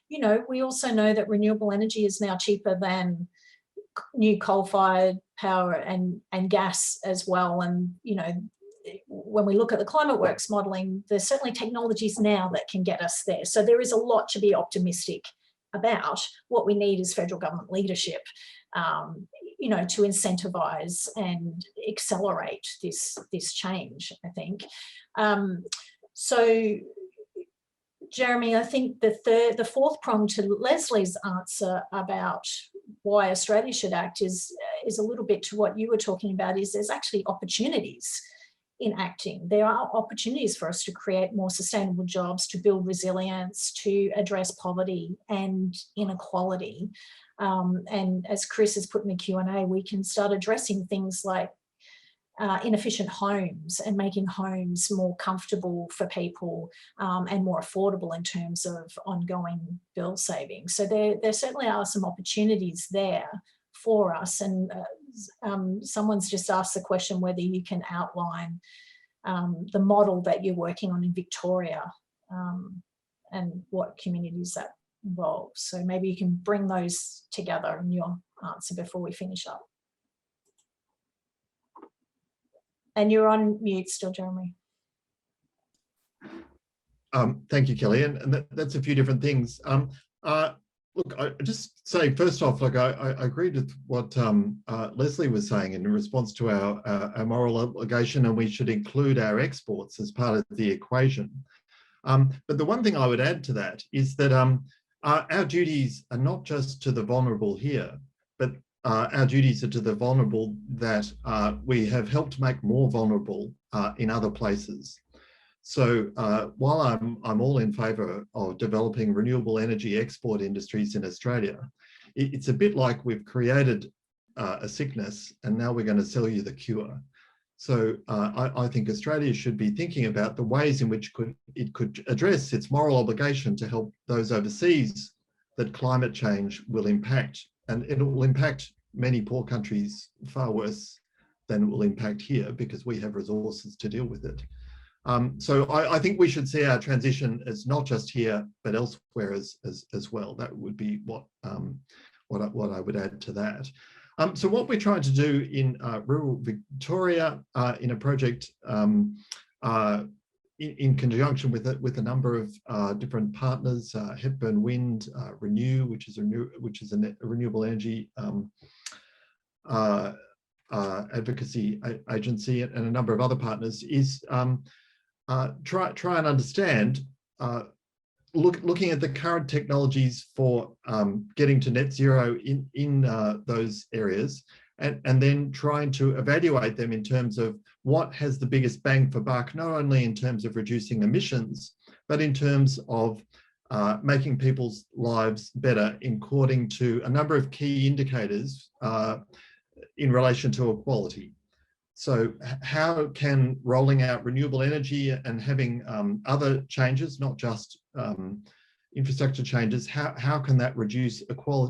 S1: you know, we also know that renewable energy is now cheaper than new coal-fired power and gas as well. And, you know, when we look at the ClimateWorks modelling, there's certainly technologies now that can get us there. So there is a lot to be optimistic about. What we need is federal government leadership, you know, to incentivise and accelerate this change, I think. So, Jeremy, I think the fourth prong to Leslie's answer about why Australia should act is a little bit to what you were talking about, is there's actually opportunities in acting. There are opportunities for us to create more sustainable jobs, to build resilience, to address poverty and inequality. And as Chris has put in the Q&A, we can start addressing things like inefficient homes and making homes more comfortable for people and more affordable in terms of ongoing bill savings. So there certainly are some opportunities there for us. And someone's just asked the question whether you can outline the model that you're working on in Victoria and what communities that involves. So maybe you can bring those together in your answer before we finish up. And you're on mute still, Jeremy.
S3: Thank you, Kelly. And that's a few different things. Look, I just say, first off, like I agreed with what Leslie was saying in response to our moral obligation, and we should include our exports as part of the equation. But the one thing I would add to that is that our duties are not just to the vulnerable here, but our duties are to the vulnerable that we have helped make more vulnerable in other places. So while I'm all in favour of developing renewable energy export industries in Australia, it's a bit like we've created a sickness and now we're going to sell you the cure. So I think Australia should be thinking about the ways in which it could address its moral obligation to help those overseas that climate change will impact. And it will impact many poor countries far worse than it will impact here because we have resources to deal with it. So I think we should see our transition as not just here, but elsewhere as well. That would be what I would add to that. So what we're trying to do in rural Victoria in a project in conjunction with a number of different partners, Hepburn Wind, Renew, which is a renewable energy advocacy agency, and a number of other partners, is try and understand, looking at the current technologies for getting to net zero in those areas, and then trying to evaluate them in terms of what has the biggest bang for buck, not only in terms of reducing emissions, but in terms of making people's lives better according to a number of key indicators in relation to equality. So how can rolling out renewable energy and having other changes, not just infrastructure changes, how can that reduce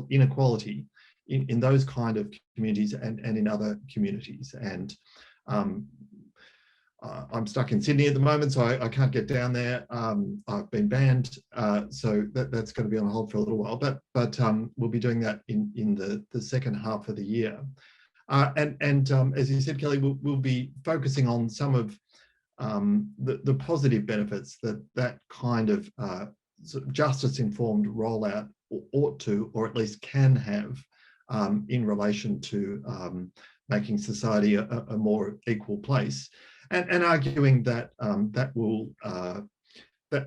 S3: inequality in those kind of communities and in other communities? And I'm stuck in Sydney at the moment, so I can't get down there. I've been banned, so that's going to be on hold for a little while, but we'll be doing that in the second half of the year. And as you said, Kelly, we'll be focusing on some of the positive benefits that kind of sort of justice-informed rollout ought to, or at least can have, in relation to making society a more equal place, and arguing that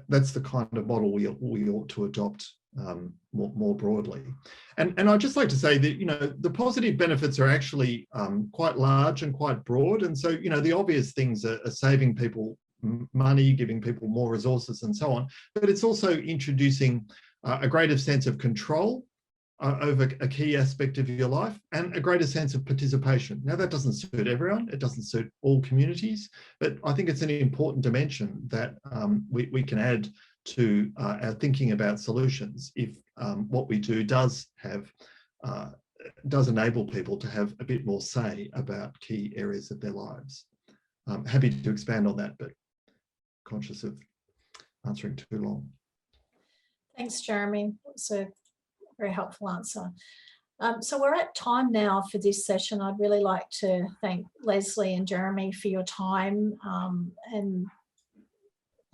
S3: that's the kind of model we ought to adopt more broadly. And I'd just like to say that, you know, the positive benefits are actually quite large and quite broad. And so, you know, the obvious things are saving people money, giving people more resources and so on. But it's also introducing a greater sense of control over a key aspect of your life and a greater sense of participation. Now, that doesn't suit everyone. It doesn't suit all communities. But I think it's an important dimension that we can add to our thinking about solutions if what we do does enable people to have a bit more say about key areas of their lives. I'm happy to expand on that, but conscious of answering too long.
S1: Thanks, Jeremy. It's a very helpful answer. So we're at time now for this session. I'd really like to thank Leslie and Jeremy for your time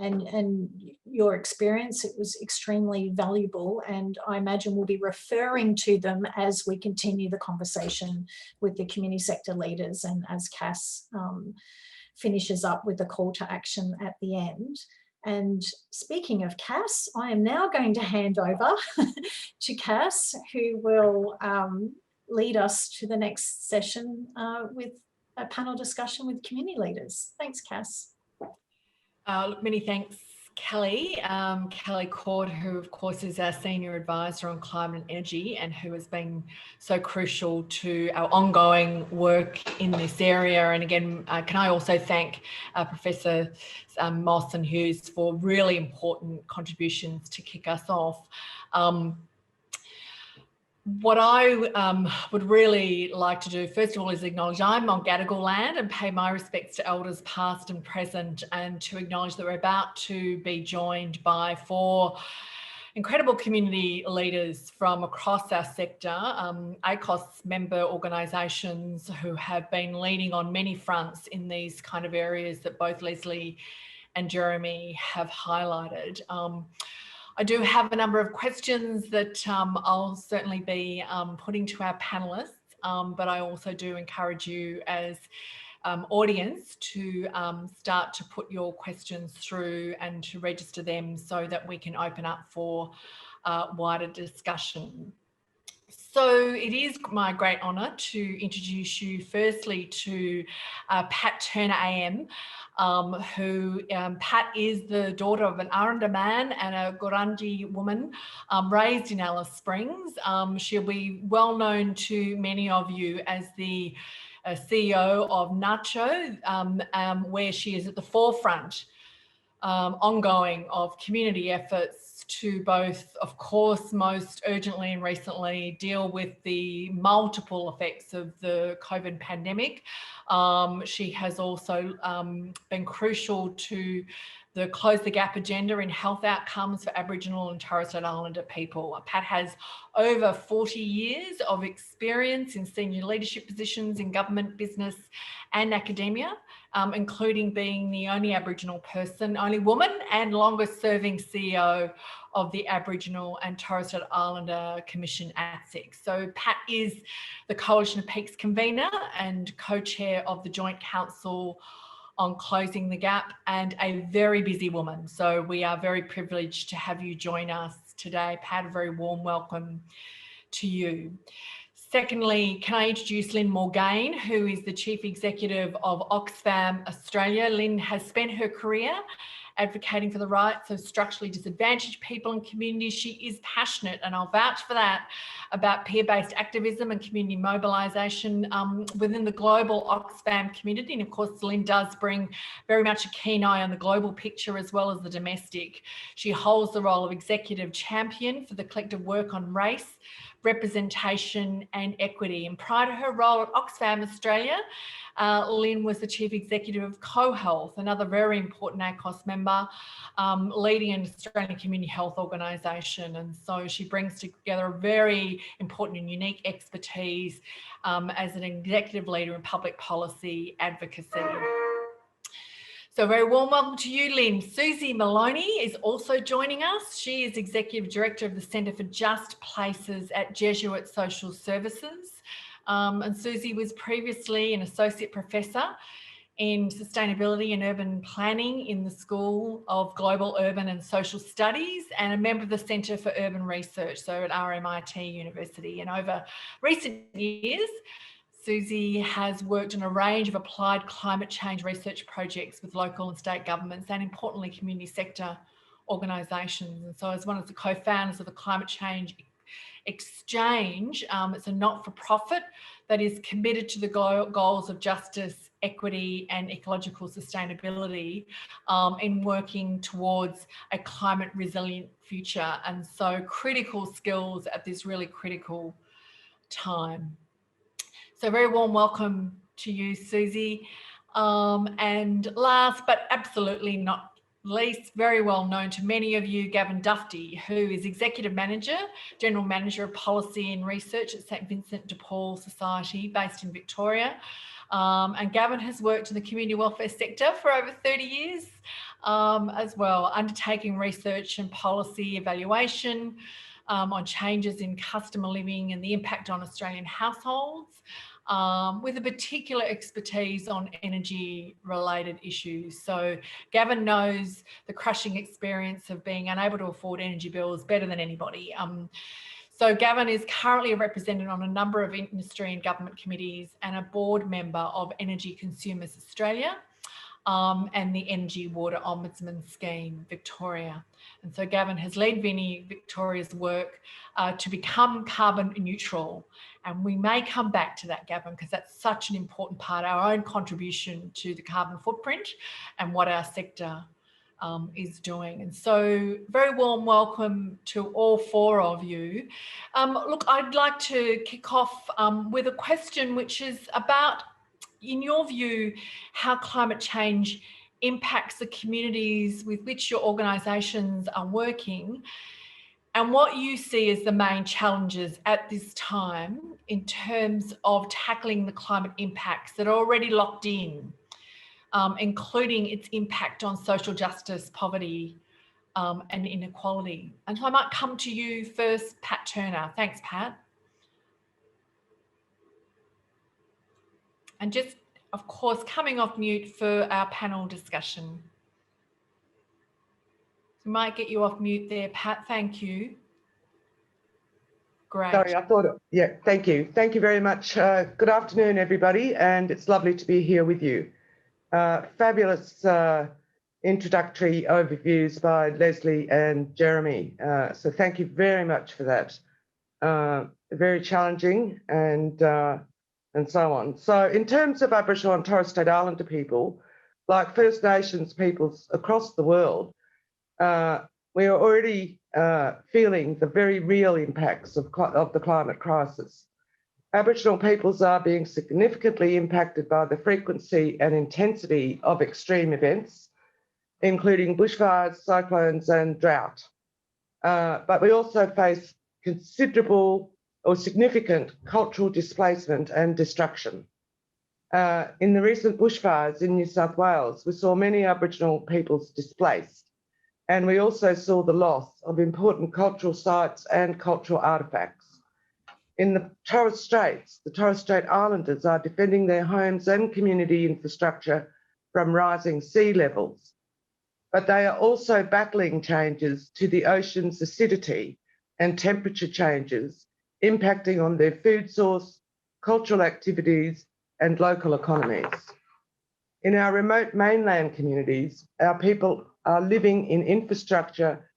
S1: and your experience. It was extremely valuable, and I imagine we'll be referring to them as we continue the conversation with the community sector leaders and as Cass finishes up with the call to action at the end. And speaking of Cass, I am now going to hand over to Cass, who will lead us to the next session with a panel discussion with community leaders. Thanks, Cass.
S4: Many thanks, Kelly. Kelly Cord, who of course is our Senior Advisor on Climate and Energy and who has been so crucial to our ongoing work in this area. And again, can I also thank Professor Moss and Hughes for really important contributions to kick us off. What I would really like to do, first of all, is acknowledge I'm on Gadigal land and pay my respects to elders past and present, and to acknowledge that we're about to be joined by 4 incredible community leaders from across our sector, ACOS member organisations who have been leading on many fronts in these kind of areas that both Leslie and Jeremy have highlighted. I do have a number of questions that I'll certainly be putting to our panellists, but I also do encourage you as audience to start to put your questions through and to register them so that we can open up for wider discussion. So it is my great honour to introduce you firstly to Pat Turner AM, who Pat is the daughter of an Aranda man and a Gurindji woman raised in Alice Springs. She'll be well known to many of you as the CEO of Nacho, where she is at the forefront ongoing of community efforts to both, of course, most urgently and recently deal with the multiple effects of the COVID pandemic. She has also been crucial to the Close the Gap agenda in health outcomes for Aboriginal and Torres Strait Islander people. Pat has over 40 years of experience in senior leadership positions in government, business and academia, including being the only Aboriginal person, only woman and longest serving CEO of the Aboriginal and Torres Strait Islander Commission, ATSIC. So Pat is the Coalition of Peaks convener and co-chair of the Joint Council on Closing the Gap, and a very busy woman. So we are very privileged to have you join us today. Pat, a very warm welcome to you. Secondly, can I introduce Lynn Morgaine, who is the Chief Executive of Oxfam Australia. Lynn has spent her career advocating for the rights of structurally disadvantaged people and communities. She is passionate, and I'll vouch for that, about peer-based activism and community mobilisation within the global Oxfam community. And of course, Lynn does bring very much a keen eye on the global picture as well as the domestic. She holds the role of executive champion for the collective work on race, representation and equity. And prior to her role at Oxfam Australia, Lynn was the Chief Executive of CoHealth, another very important ACOS member, leading an Australian community health organisation. And so she brings together a very important and unique expertise as an executive leader in public policy advocacy. So very warm welcome to you, Lynn. Susie Maloney is also joining us. She is Executive Director of the Centre for Just Places at Jesuit Social Services. And Susie was previously an Associate Professor in Sustainability and Urban Planning in the School of Global Urban and Social Studies and a member of the Centre for Urban Research, so at RMIT University. And over recent years, Susie has worked on a range of applied climate change research projects with local and state governments and, importantly, community sector organisations. And so as one of the co-founders of the Climate Change Exchange, it's a not-for-profit that is committed to the goals of justice, equity and ecological sustainability in working towards a climate resilient future. And so critical skills at this really critical time. So very warm welcome to you, Susie. And last but absolutely not least, very well known to many of you, Gavin Dufty, who is Executive Manager, General Manager of Policy and Research at St Vincent de Paul Society, based in Victoria. And Gavin has worked in the community welfare sector for over 30 years as well, undertaking research and policy evaluation on changes in customer living and the impact on Australian households, with a particular expertise on energy-related issues. So Gavin knows the crushing experience of being unable to afford energy bills better than anybody. So Gavin is currently represented on a number of industry and government committees and a board member of Energy Consumers Australia and the Energy Water Ombudsman Scheme Victoria. And so Gavin has led Vinnie Victoria's work to become carbon neutral. And we may come back to that, Gavin, because that's such an important part, our own contribution to the carbon footprint and what our sector is doing. And so very warm welcome to all four of you. Look, I'd like to kick off with a question which is about, in your view, how climate change impacts the communities with which your organisations are working, and what you see as the main challenges at this time in terms of tackling the climate impacts that are already locked in, including its impact on social justice, poverty, and inequality. And so I might come to you first, Pat Turner. Thanks, Pat. And just, of course, coming off mute for our panel discussion. We might get you off mute there, Pat. Thank you. Great.
S5: Sorry, I thought, yeah, thank you. Thank you very much. Good afternoon, everybody, and it's lovely to be here with you. Fabulous introductory overviews by Leslie and Jeremy. So thank you very much for that. Very challenging and so on. So in terms of Aboriginal and Torres Strait Islander people, like First Nations peoples across the world, we are already feeling the very real impacts of the climate crisis. Aboriginal peoples are being significantly impacted by the frequency and intensity of extreme events, including bushfires, cyclones and drought. But we also face considerable or significant cultural displacement and destruction. In the recent bushfires in New South Wales, we saw many Aboriginal peoples displaced, and we also saw the loss of important cultural sites and cultural artefacts. In the Torres Straits, the Torres Strait Islanders are defending their homes and community infrastructure from rising sea levels, but they are also battling changes to the ocean's acidity and temperature changes, impacting on their food source, cultural activities, and local economies. In our remote mainland communities, our people are living in infrastructure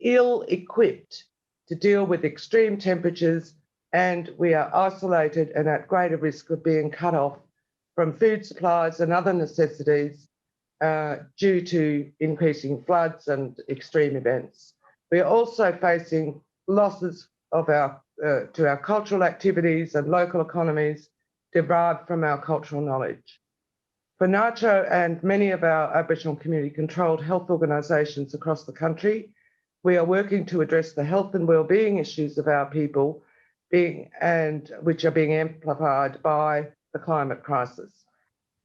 S5: ill-equipped to deal with extreme temperatures, and we are isolated and at greater risk of being cut off from food supplies and other necessities due to increasing floods and extreme events. We are also facing losses of to our cultural activities and local economies derived from our cultural knowledge. For NACCHO and many of our Aboriginal community-controlled health organisations across the country, we are working to address the health and wellbeing issues of our people, which are being amplified by the climate crisis.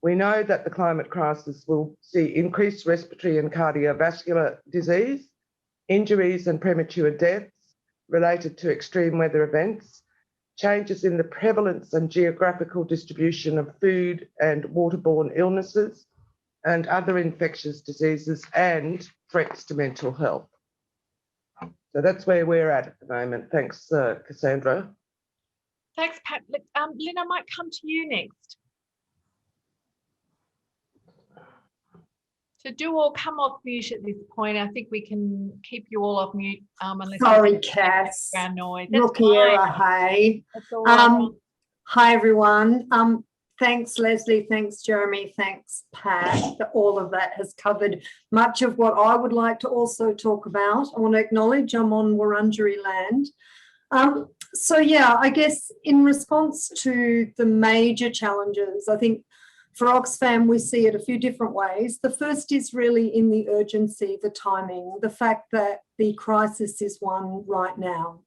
S5: We know that the climate crisis will see increased respiratory and cardiovascular disease, injuries and premature deaths related to extreme weather events, changes in the prevalence and geographical distribution of food and waterborne illnesses and other infectious diseases, and threats to mental health. So that's where we're at the moment. Thanks, Cassandra.
S4: Thanks, Pat. Lynn, I might come to you next. So do all come off mute at this point. I think we can keep you all off mute. Unless
S6: sorry, Cass.
S4: Noise.
S6: Rookie error, hey. Hi, everyone. Thanks, Leslie. Thanks, Jeremy. Thanks, Pat. All of that has covered much of what I would like to also talk about. I want to acknowledge I'm on Wurundjeri land. So, yeah, I guess in response to the major challenges, I think for Oxfam, we see it a few different ways. The first is really in the urgency, the timing, the fact that the crisis is one right now.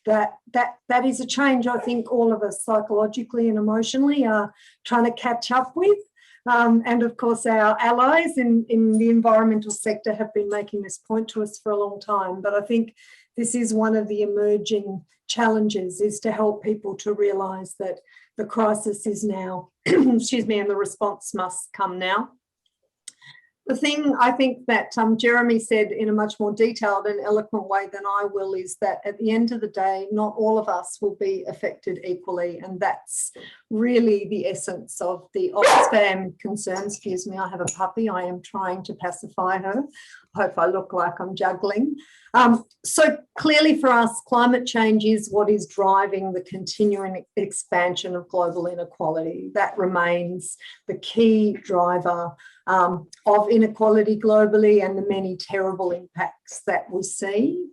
S6: That is a change I think all of us psychologically and emotionally are trying to catch up with. And of course, our allies in the environmental sector have been making this point to us for a long time. But I think this is one of the emerging challenges, is to help people to realise that the crisis is now, excuse me, and the response must come now. The thing I think that Jeremy said in a much more detailed and eloquent way than I will is that at the end of the day, not all of us will be affected equally. And that's really the essence of the Oxfam concern. Excuse me, I have a puppy. I am trying to pacify her. I hope I look like I'm juggling. So clearly for us, climate change is what is driving the continuing expansion of global inequality. That remains the key driver of inequality globally and the many terrible impacts that we see.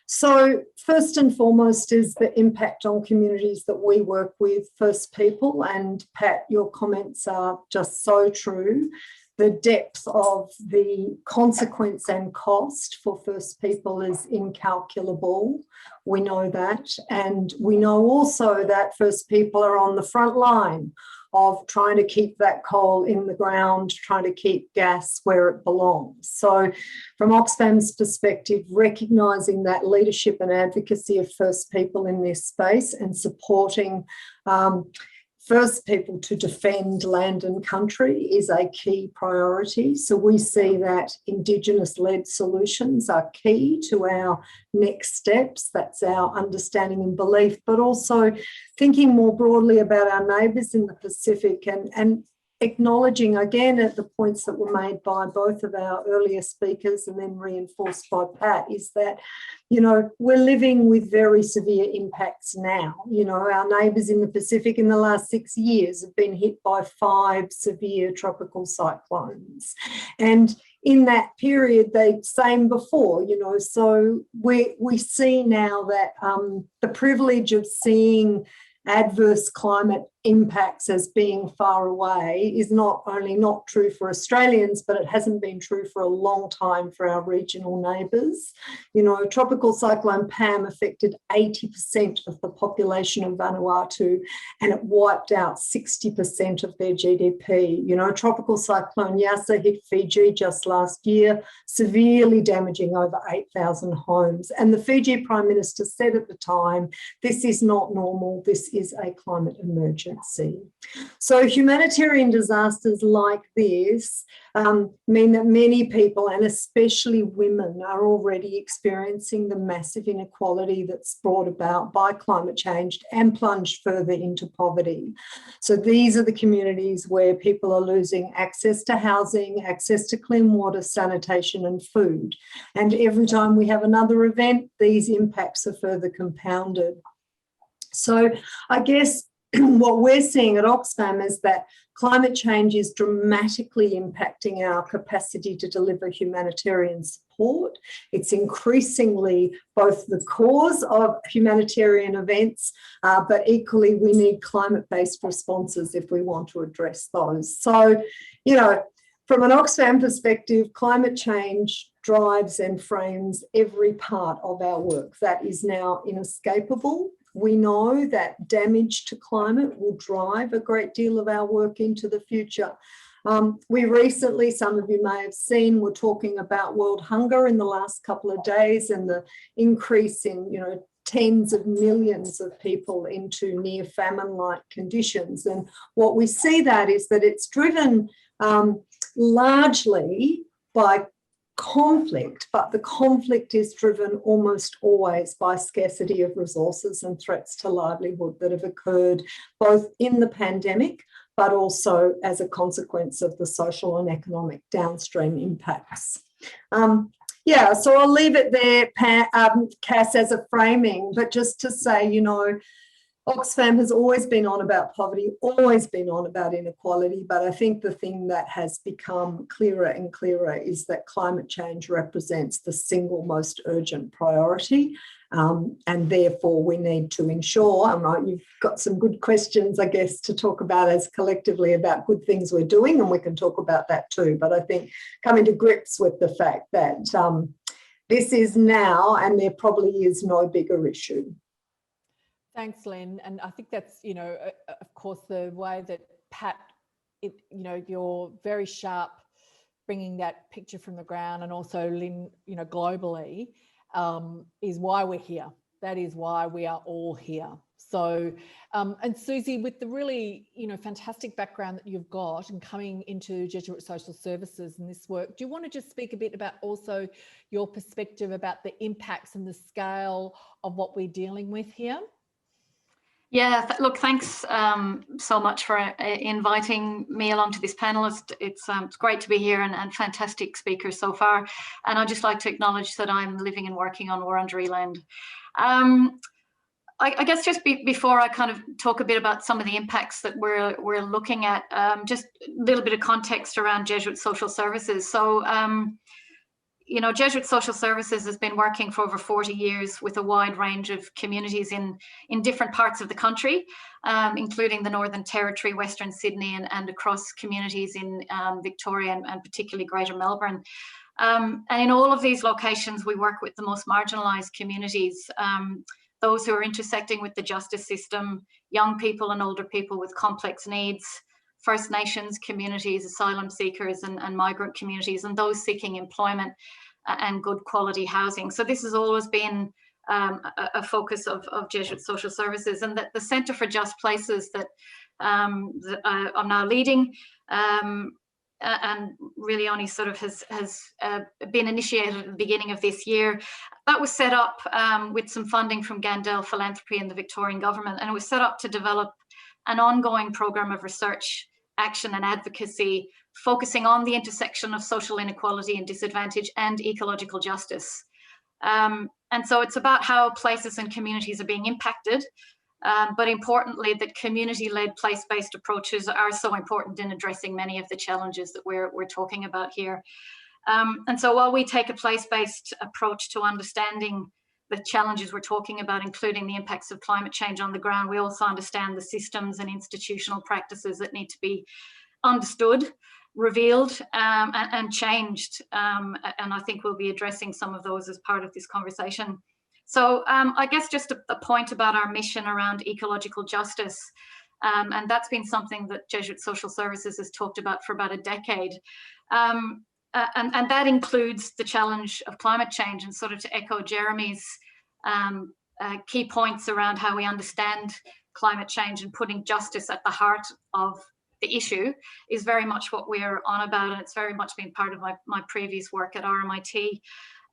S6: So first and foremost is the impact on communities that we work with, First People, and Pat, your comments are just so true. The depth of the consequence and cost for First People is incalculable. We know that. And we know also that First People are on the front line of trying to keep that coal in the ground, trying to keep gas where it belongs. So from Oxfam's perspective, recognising that leadership and advocacy of First People in this space and supporting First People to defend land and country is a key priority. So we see that Indigenous-led solutions are key to our next steps. That's our understanding and belief, but also thinking more broadly about our neighbours in the Pacific and acknowledging again at the points that were made by both of our earlier speakers and then reinforced by Pat, is that, you know, we're living with very severe impacts now. You know, our neighbours in the Pacific in the last 6 years have been hit by 5 severe tropical cyclones. And in that period, same before, you know, so we see now that the privilege of seeing adverse climate impacts as being far away is not only not true for Australians, but it hasn't been true for a long time for our regional neighbours. You know, Tropical Cyclone Pam affected 80% of the population of Vanuatu and it wiped out 60% of their GDP. You know, Tropical Cyclone Yasa hit Fiji just last year, severely damaging over 8,000 homes. And the Fiji Prime Minister said at the time, this is not normal, this is a climate emergency. So humanitarian disasters like this mean that many people, and especially women, are already experiencing the massive inequality that's brought about by climate change and plunged further into poverty. So these are the communities where people are losing access to housing, access to clean water, sanitation and food. And every time we have another event, these impacts are further compounded. So I guess what we're seeing at Oxfam is that climate change is dramatically impacting our capacity to deliver humanitarian support. It's increasingly both the cause of humanitarian events, but equally we need climate-based responses if we want to address those. So, you know, from an Oxfam perspective, climate change drives and frames every part of our work. That is now inescapable. We know that damage to climate will drive a great deal of our work into the future. We recently, some of you may have seen, we're talking about world hunger in the last couple of days and the increase in, you know, tens of millions of people into near famine-like conditions. And what we see that is that it's driven largely by conflict, but the conflict is driven almost always by scarcity of resources and threats to livelihood that have occurred both in the pandemic, but also as a consequence of the social and economic downstream impacts. Yeah, so I'll leave it there, Cass, as a framing, but just to say, you know, Oxfam has always been on about poverty, always been on about inequality, but I think the thing that has become clearer and clearer is that climate change represents the single most urgent priority, and therefore we need to ensure, you've got some good questions, I guess, to talk about as collectively about good things we're doing, and we can talk about that too, but I think coming to grips with the fact that this is now, and there probably is no bigger issue.
S7: Thanks, Lynn. And I think that's, you know, of course, the way that Pat, you know, you're very sharp bringing that picture from the ground, and also Lynn, you know, globally, is why we're here. That is why we are all here. So, and Susie, with the really, you know, fantastic background that you've got and coming into Jesuit Social Services and this work, do you want to just speak a bit about also your perspective about the impacts and the scale of what we're dealing with here?
S8: Yeah, look, thanks so much for inviting me along to this panel. It's great to be here, and fantastic speakers so far. And I'd just like to acknowledge that I'm living and working on Wurundjeri land. I guess just before I kind of talk a bit about some of the impacts that we're looking at, just a little bit of context around Jesuit Social Services. So, you know, Jesuit Social Services has been working for over 40 years with a wide range of communities in different parts of the country, including the Northern Territory, Western Sydney, and across communities in Victoria and particularly Greater Melbourne. And in all of these locations, we work with the most marginalised communities, those who are intersecting with the justice system, young people and older people with complex needs, First Nations communities, asylum seekers and migrant communities, and those seeking employment and good quality housing. So this has always been a focus of Jesuit Social Services, and that the Centre for Just Places that I'm now leading, and really only sort of has been initiated at the beginning of this year. That was set up with some funding from Gandel Philanthropy and the Victorian government, and it was set up to develop an ongoing program of research, action and advocacy focusing on the intersection of social inequality and disadvantage and ecological justice. And so it's about how places and communities are being impacted, but importantly that community-led place-based approaches are so important in addressing many of the challenges that we're talking about here. And so while we take a place-based approach to understanding the challenges we're talking about, including the impacts of climate change on the ground, we also understand the systems and institutional practices that need to be understood, revealed, and changed. And I think we'll be addressing some of those as part of this conversation. So I guess just a point about our mission around ecological justice, and that's been something that Jesuit Social Services has talked about for about a decade. And that includes the challenge of climate change, and sort of to echo Jeremy's key points around how we understand climate change and putting justice at the heart of the issue is very much what we're on about, and it's very much been part of my previous work at RMIT.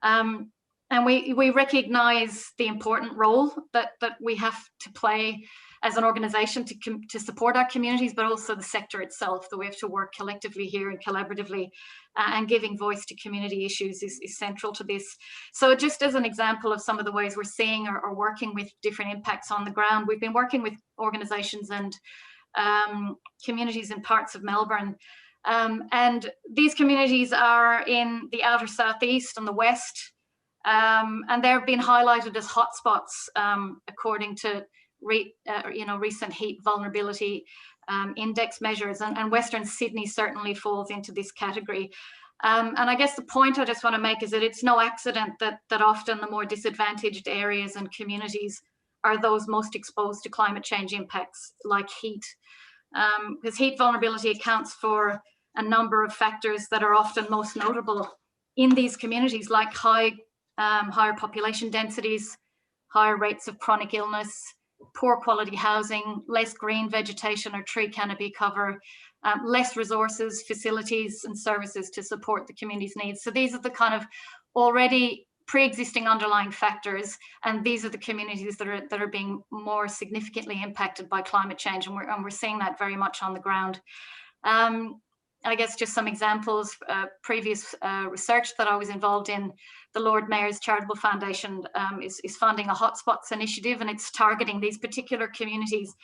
S8: And we recognise the important role that we have to play as an organisation to support our communities, but also the sector itself, that we have to work collectively here and collaboratively, and giving voice to community issues is central to this. So just as an example of some of the ways we're seeing or working with different impacts on the ground, we've been working with organisations and communities in parts of Melbourne. And these communities are in the outer southeast and the west, and they're being highlighted as hotspots according to recent heat vulnerability index measures, and Western Sydney certainly falls into this category. And I guess the point I just want to make is that it's no accident that often the more disadvantaged areas and communities are those most exposed to climate change impacts like heat, because heat vulnerability accounts for a number of factors that are often most notable in these communities, like higher population densities, higher rates of chronic illness, poor quality housing, less green vegetation or tree canopy cover, less resources, facilities and services to support the community's needs. So these are the kind of already pre-existing underlying factors, and these are the communities that are being more significantly impacted by climate change, and we're seeing that very much on the ground. I guess just some examples, previous research that I was involved in, the Lord Mayor's Charitable Foundation is funding a hotspots initiative, and it's targeting these particular communities.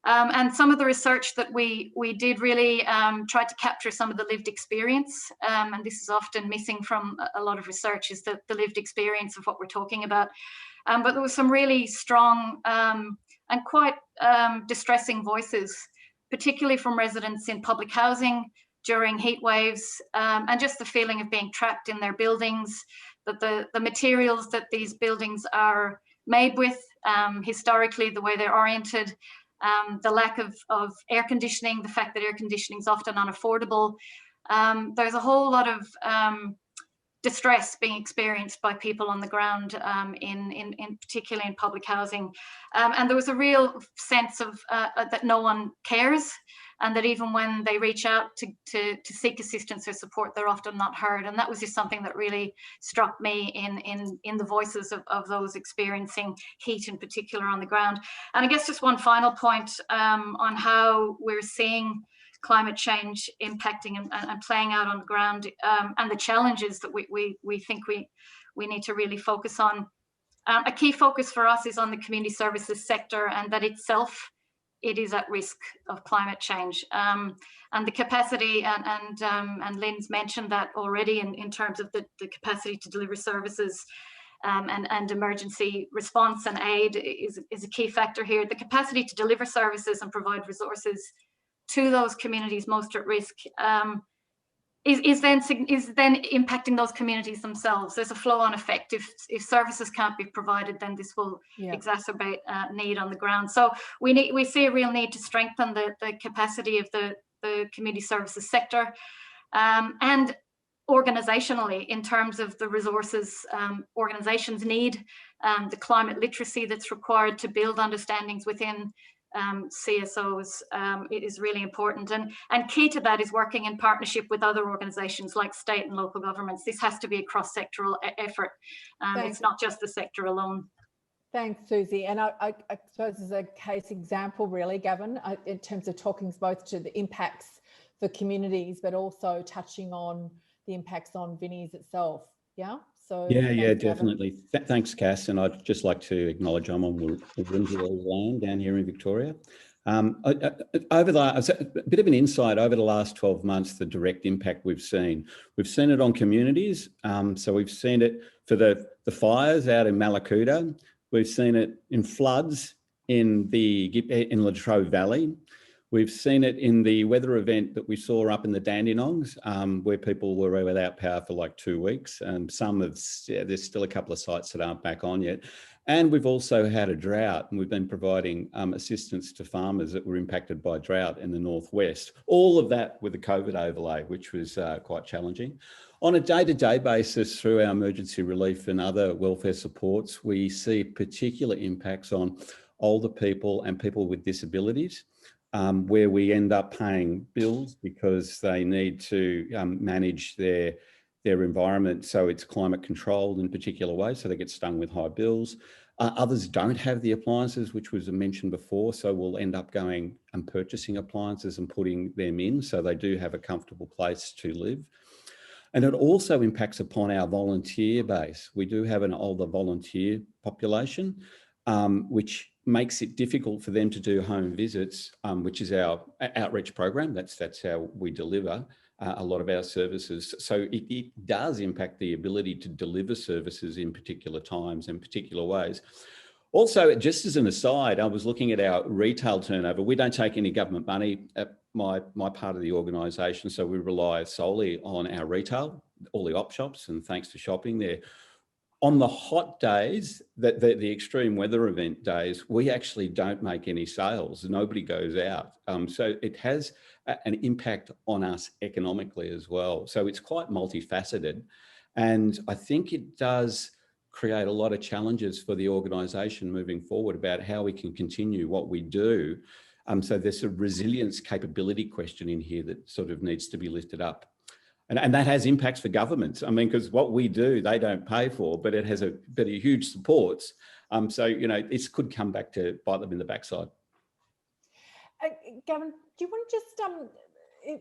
S8: And some of the research that we did really tried to capture some of the lived experience, and this is often missing from a lot of research, is the lived experience of what we're talking about. But there was some really strong and quite distressing voices, particularly from residents in public housing during heat waves, and just the feeling of being trapped in their buildings, that the materials that these buildings are made with, historically, the way they're oriented, the lack of air conditioning, the fact that air conditioning is often unaffordable. There's a whole lot of distress being experienced by people on the ground, in particularly in public housing, and there was a real sense of that no one cares, and that even when they reach out to seek assistance or support, they're often not heard. And that was just something that really struck me in the voices of those experiencing heat in particular on the ground. And I guess just one final point on how we're seeing climate change impacting and playing out on the ground, and the challenges that we think we need to really focus on. A key focus for us is on the community services sector, and that itself, it is at risk of climate change. And the capacity, and Lynn's mentioned that already in terms of the capacity to deliver services and emergency response and aid is a key factor here. The capacity to deliver services and provide resources to those communities most at risk is then impacting those communities themselves. There's a flow-on effect. If services can't be provided, then this will exacerbate need on the ground. So we see a real need to strengthen the capacity of the community services sector, and organisationally, in terms of the resources organisations need, the climate literacy that's required to build understandings within CSOs, it is really important, and key to that is working in partnership with other organisations like state and local governments. This has to be a cross-sectoral effort. It's not just the sector alone.
S7: Thanks, Susie. And I suppose as a case example, really, Gavin, in terms of talking both to the impacts for communities, but also touching on the impacts on Vinnie's itself. Yeah. So
S9: yeah, definitely. Thanks, Cass. And I'd just like to acknowledge I'm on Wurundjeri land down here in Victoria. Over a bit of an insight over the last 12 months, the direct impact we've seen. We've seen it on communities. So we've seen it for the fires out in Mallacoota. We've seen it in floods in Latrobe Valley. We've seen it in the weather event that we saw up in the Dandenongs, where people were without power for like 2 weeks. And there's still a couple of sites that aren't back on yet. And we've also had a drought, and we've been providing assistance to farmers that were impacted by drought in the northwest. All of that with the COVID overlay, which was quite challenging. On a day-to-day basis, through our emergency relief and other welfare supports, we see particular impacts on older people and people with disabilities. Where we end up paying bills because they need to manage their environment so it's climate controlled in particular ways, so they get stung with high bills. Others don't have the appliances, which was mentioned before, so we'll end up going and purchasing appliances and putting them in so they do have a comfortable place to live. And it also impacts upon our volunteer base. We do have an older volunteer population, which makes it difficult for them to do home visits, which is our outreach program. That's how we deliver a lot of our services. So it does impact the ability to deliver services in particular times and particular ways. Also, just as an aside, I was looking at our retail turnover. We don't take any government money at my part of the organisation, so we rely solely on our retail, all the op shops, and thanks to shopping there. On the hot days, the extreme weather event days, we actually don't make any sales. Nobody goes out. So it has an impact on us economically as well. So it's quite multifaceted. And I think it does create a lot of challenges for the organisation moving forward about how we can continue what we do. So there's a resilience capability question in here that sort of needs to be lifted up. And that has impacts for governments. I mean, because what we do, they don't pay for, but it has a huge supports. So, you know, this could come back to bite them in the backside.
S7: Gavin, do you want to just,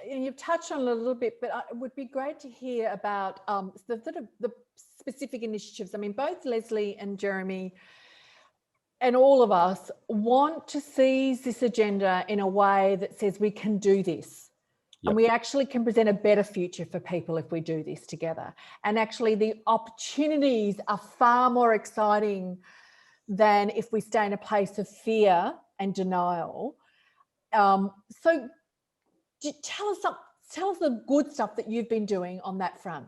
S7: you've touched on it a little bit, but it would be great to hear about the specific initiatives. I mean, both Leslie and Jeremy and all of us want to seize this agenda in a way that says we can do this. Yep. And we actually can present a better future for people if we do this together. And actually the opportunities are far more exciting than if we stay in a place of fear and denial. So tell us the good stuff that you've been doing on that front.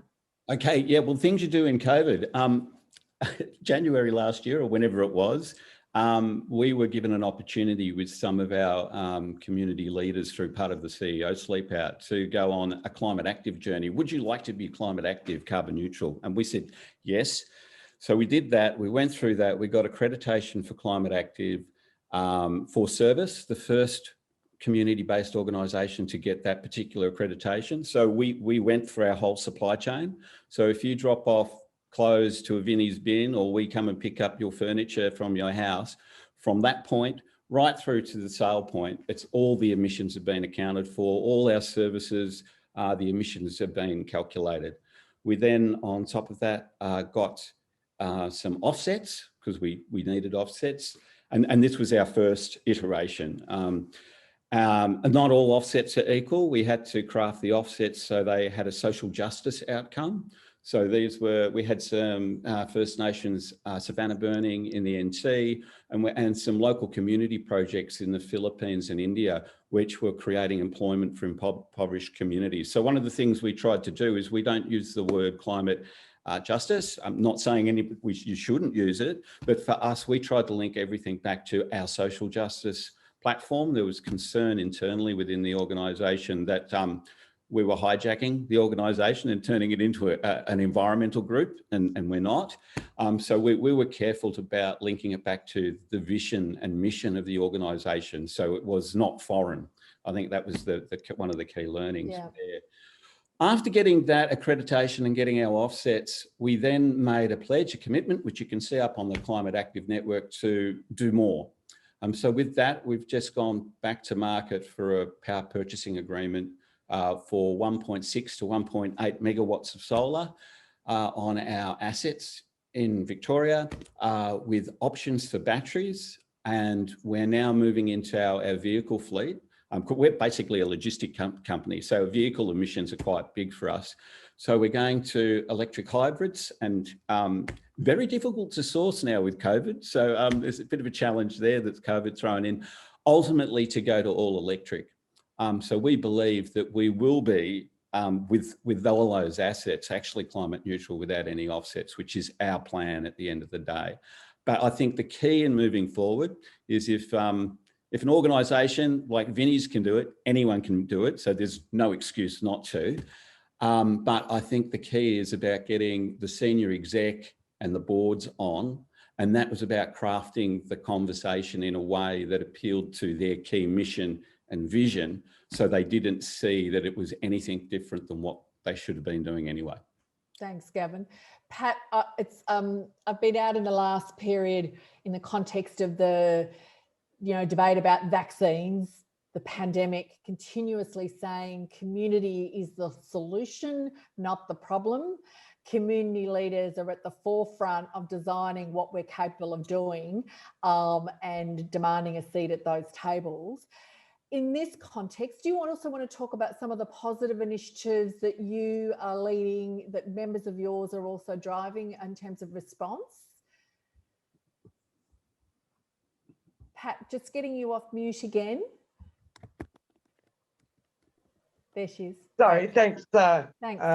S9: Okay, yeah, well, things you do in COVID. January last year or whenever it was, we were given an opportunity with some of our community leaders through part of the CEO Sleep Out to go on a climate active journey. Would you like to be climate active, carbon neutral? And we said, yes. So we did that. We went through that. We got accreditation for climate active for service, the first community-based organisation to get that particular accreditation. So we went through our whole supply chain. So if you drop off clothes to a Vinnie's bin, or we come and pick up your furniture from your house, from that point right through to the sale point, it's all the emissions have been accounted for, all our services, the emissions have been calculated. We then, on top of that, got some offsets, because we needed offsets. And this was our first iteration. And not all offsets are equal. We had to craft the offsets so they had a social justice outcome. So we had some First Nations savanna burning in the NT, and some local community projects in the Philippines and India, which were creating employment for impoverished communities. So one of the things we tried to do is we don't use the word climate justice. I'm not saying you shouldn't use it, but for us, we tried to link everything back to our social justice platform. There was concern internally within the organisation that we were hijacking the organisation and turning it into an environmental group, and we're not. So we were careful about linking it back to the vision and mission of the organisation, so it was not foreign. I think that was one of the key learnings there. After getting that accreditation and getting our offsets, we then made a pledge, a commitment, which you can see up on the Climate Active Network, to do more. So with that, we've just gone back to market for a power purchasing agreement for 1.6 to 1.8 megawatts of solar on our assets in Victoria, with options for batteries. And we're now moving into our vehicle fleet. We're basically a logistic company, so vehicle emissions are quite big for us. So we're going to electric hybrids, and very difficult to source now with COVID. So there's a bit of a challenge there that's COVID thrown in, ultimately to go to all electric. So we believe that we will be, with all those assets, actually climate neutral without any offsets, which is our plan at the end of the day. But I think the key in moving forward is if an organisation like Vinnie's can do it, anyone can do it. So there's no excuse not to. But I think the key is about getting the senior exec and the boards on. And that was about crafting the conversation in a way that appealed to their key mission and vision, so they didn't see that it was anything different than what they should have been doing anyway.
S7: Thanks, Gavin. Pat, I've been out in the last period in the context of the debate about vaccines, the pandemic, continuously saying community is the solution, not the problem. Community leaders are at the forefront of designing what we're capable of doing and demanding a seat at those tables. In this context, do you also want to talk about some of the positive initiatives that you are leading, that members of yours are also driving in terms of response? Pat, just getting you off mute again. There she is.
S5: Sorry, thanks.
S7: Thanks.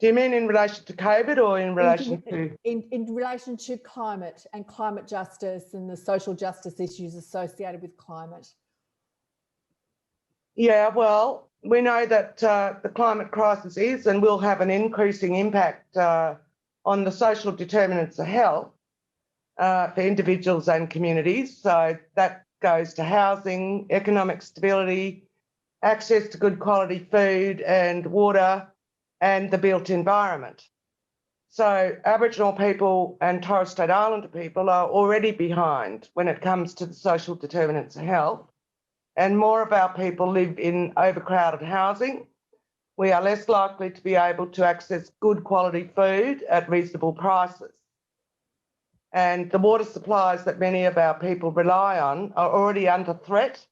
S5: Do you mean in relation to COVID or in relation to?
S7: In relation to climate and climate justice and the social justice issues associated with climate.
S5: Yeah, well, we know that the climate crisis is and will have an increasing impact on the social determinants of health for individuals and communities. So that goes to housing, economic stability, access to good quality food and water, and the built environment. So Aboriginal people and Torres Strait Islander people are already behind when it comes to the social determinants of health. And more of our people live in overcrowded housing. We are less likely to be able to access good quality food at reasonable prices. And the water supplies that many of our people rely on are already under threat,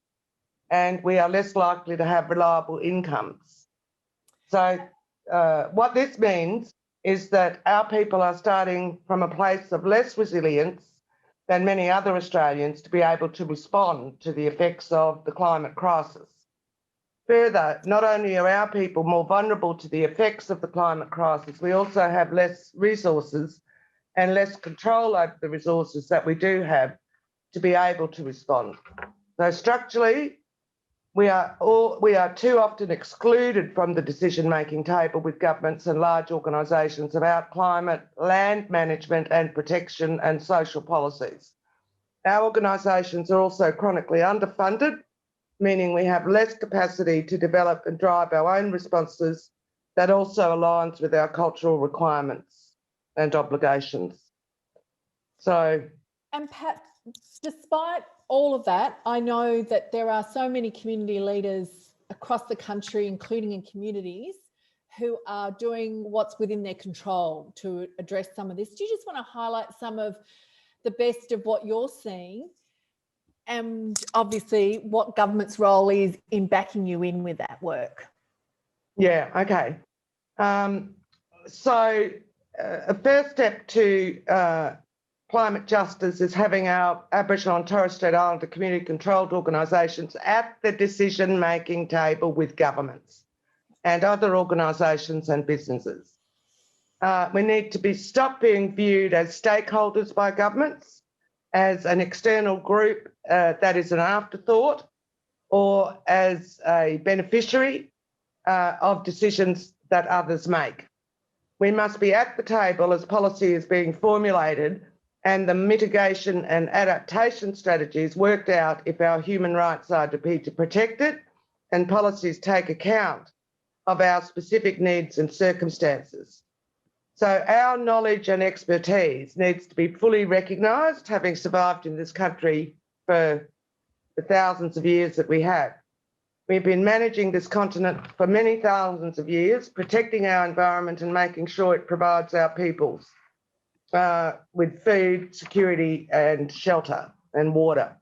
S5: and we are less likely to have reliable incomes. So what this means is that our people are starting from a place of less resilience than many other Australians to be able to respond to the effects of the climate crisis. Further, not only are our people more vulnerable to the effects of the climate crisis, we also have less resources and less control over the resources that we do have to be able to respond. So structurally, we are too often excluded from the decision-making table with governments and large organisations about climate, land management and protection and social policies. Our organisations are also chronically underfunded, meaning we have less capacity to develop and drive our own responses that also aligns with our cultural requirements and obligations. So,
S7: and Pat, despite all of that, I know that there are so many community leaders across the country, including in communities, who are doing what's within their control to address some of this. Do you just want to highlight some of the best of what you're seeing, and obviously what government's role is in backing you in with that work?
S5: Yeah, okay. So a first step to climate justice is having our Aboriginal and Torres Strait Islander community controlled organisations at the decision-making table with governments and other organisations and businesses. We need to stop being viewed as stakeholders by governments, as an external group that is an afterthought, or as a beneficiary of decisions that others make. We must be at the table as policy is being formulated and the mitigation and adaptation strategies worked out if our human rights are to be protected and policies take account of our specific needs and circumstances. So our knowledge and expertise needs to be fully recognised, having survived in this country for the thousands of years that we have. We've been managing this continent for many thousands of years, protecting our environment and making sure it provides our peoples with food, security and shelter and water.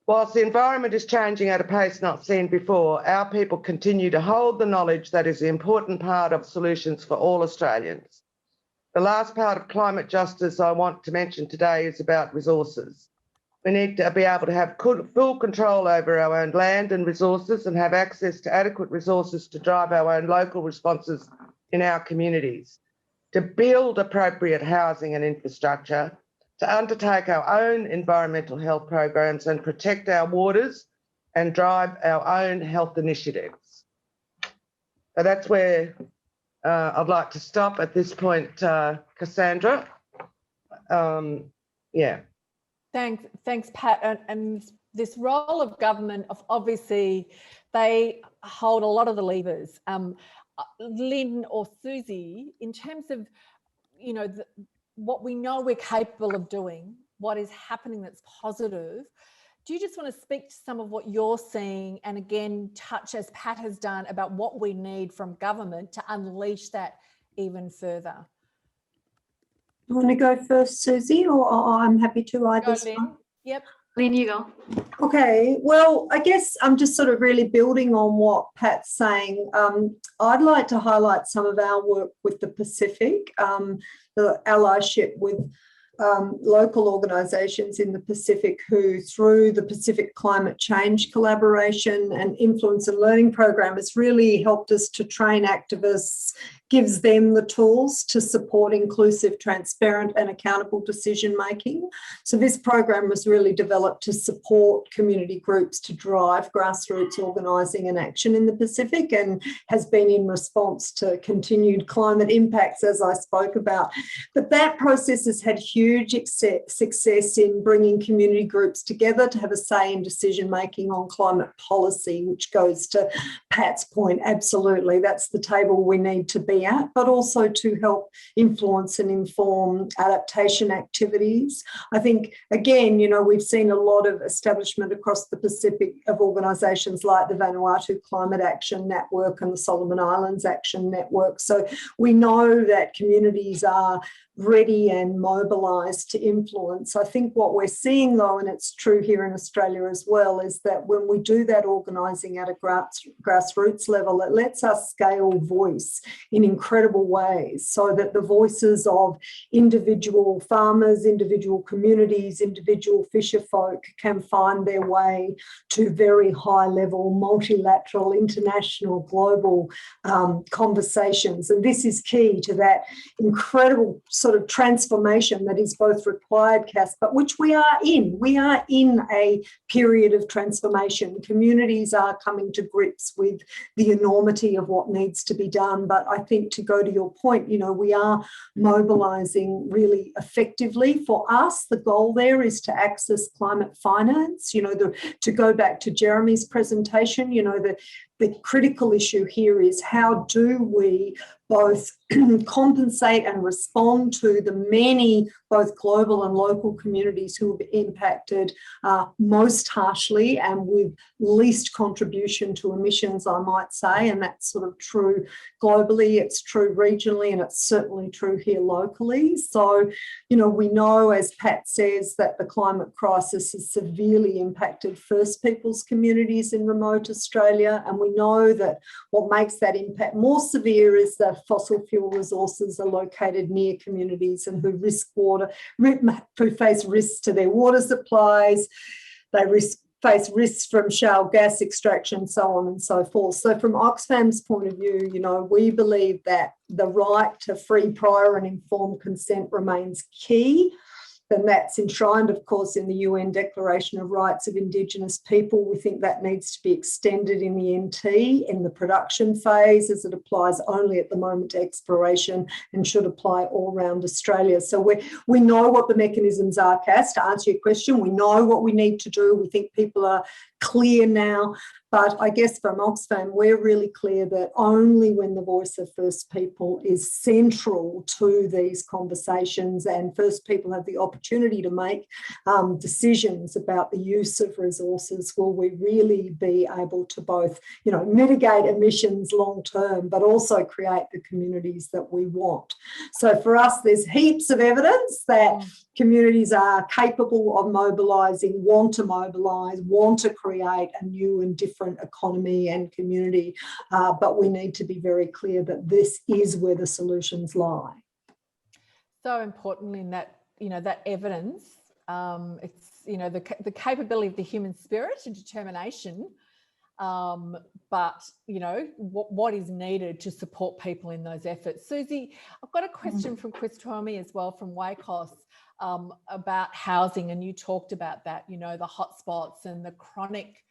S5: Whilst the environment is changing at a pace not seen before, our people continue to hold the knowledge that is an important part of solutions for all Australians. The last part of climate justice I want to mention today is about resources. We need to be able to have full control over our own land and resources and have access to adequate resources to drive our own local responses in our communities, to build appropriate housing and infrastructure, to undertake our own environmental health programs and protect our waters and drive our own health initiatives. So that's where I'd like to stop at this point, Cassandra. Yeah.
S7: Thanks, Pat. And this role of government, obviously, they hold a lot of the levers. Lynn or Susie, in terms of, you know, what we know we're capable of doing, what is happening that's positive, do you just want to speak to some of what you're seeing and again touch, as Pat has done, about what we need from government to unleash that even further?
S6: You want to go first, Susie, or I'm happy to either.
S7: Go, Lynn. Yep.
S8: Lynn, you go.
S6: Okay, well, I guess I'm just sort of really building on what Pat's saying. I'd like to highlight some of our work with the Pacific, the allyship with local organisations in the Pacific who, through the Pacific Climate Change Collaboration and Influence and Learning Program, has really helped us to train activists, gives them the tools to support inclusive, transparent and accountable decision making. So this program was really developed to support community groups to drive grassroots organising and action in the Pacific, and has been in response to continued climate impacts, as I spoke about. But that process has had huge success in bringing community groups together to have a say in decision making on climate policy, which goes to Pat's point. Absolutely, that's the table we need to be at, but also to help influence and inform adaptation activities. I think, again, you know, we've seen a lot of establishment across the Pacific of organisations like the Vanuatu Climate Action Network and the Solomon Islands Action Network. So we know that communities are ready and mobilised to influence. I think what we're seeing, though, and it's true here in Australia as well, is that when we do that organising at a grassroots level, it lets us scale voice in incredible ways, so that the voices of individual farmers, individual communities, individual fisher folk can find their way to very high level, multilateral, international, global conversations. And this is key to that incredible sort sort of transformation that is both required, Cass, but which we are in. We are in a period of transformation. Communities are coming to grips with the enormity of what needs to be done. But I think, to go to your point, we are mobilising really effectively. For us, the goal there is to access climate finance. To go back to Jeremy's presentation, the critical issue here is, how do we both compensate and respond to the many, both global and local communities who have impacted most harshly and with least contribution to emissions, I might say, and that's sort of true globally, it's true regionally, and it's certainly true here locally. So, we know, as Pat says, that the climate crisis has severely impacted First Peoples communities in remote Australia, and we know that what makes that impact more severe is that fossil fuel resources are located near communities and who face risks to their water supplies. They face risks from shale gas extraction, so on and so forth. So from Oxfam's point of view, we believe that the right to free, prior and informed consent remains key. And that's enshrined, of course, in the UN Declaration of Rights of Indigenous People. We think that needs to be extended in the NT in the production phase, as it applies only at the moment to exploration and should apply all around Australia. So we know what the mechanisms are, Cass, to answer your question. We know what we need to do. We think people are clear now. But I guess from Oxfam, we're really clear that only when the voice of First People is central to these conversations and First People have the opportunity to make decisions about the use of resources, will we really be able to both, mitigate emissions long term, but also create the communities that we want. So for us, there's heaps of evidence that communities are capable of mobilising, want to mobilise, want to create a new and different economy and community, but we need to be very clear that this is where the solutions lie.
S7: So importantly, in that, that evidence, it's, the capability of the human spirit and determination, but, what is needed to support people in those efforts. Susie, I've got a question from Chris Twomey as well from WACOS about housing, and you talked about that, the hotspots and the chronic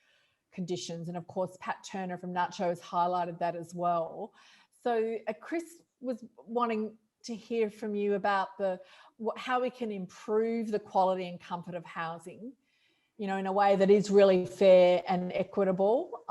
S7: conditions, and of course Pat Turner from Nacho has highlighted that as well. So Chris was wanting to hear from you about how we can improve the quality and comfort of housing, in a way that is really fair and equitable.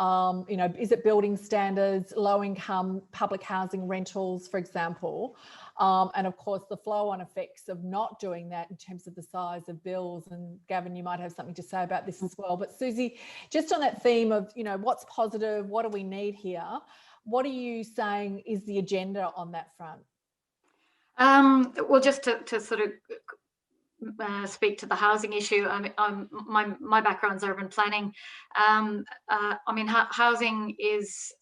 S7: Is it building standards, low income public housing rentals, for example, and of course the flow-on effects of not doing that in terms of the size of bills. And Gavin, you might have something to say about this as well. But Susie, just on that theme of, what's positive, what do we need here? What are you saying is the agenda on that front?
S8: Well, just to sort of speak to the housing issue. My background's urban planning. Housing is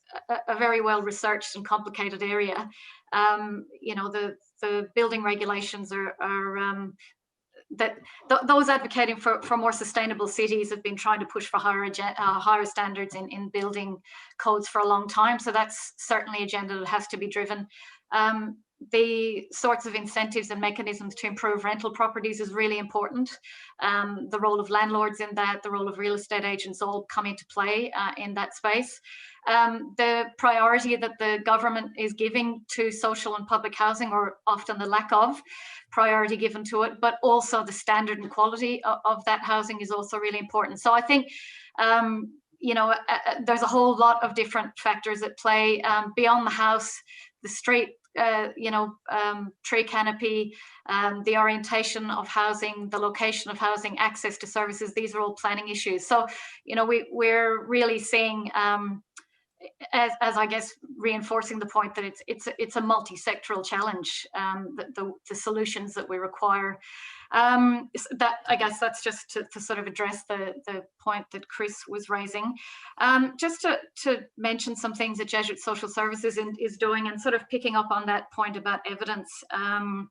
S8: a very well researched and complicated area. The building regulations are those advocating for more sustainable cities have been trying to push for higher standards in building codes for a long time. So that's certainly an agenda that has to be driven. The sorts of incentives and mechanisms to improve rental properties is really important. The role of landlords in that, the role of real estate agents all come into play in that space. The priority that the government is giving to social and public housing, or often the lack of priority given to it, but also the standard and quality of that housing is also really important. So I think there's a whole lot of different factors at play beyond the house, the street, tree canopy, the orientation of housing, the location of housing, access to services. These are all planning issues. So, we're really seeing, as I guess, reinforcing the point that it's a multi-sectoral challenge. The solutions that we require. That, I guess, that's just to sort of address the point that Chris was raising. Just to mention some things that Jesuit Social Services is doing, and sort of picking up on that point about evidence and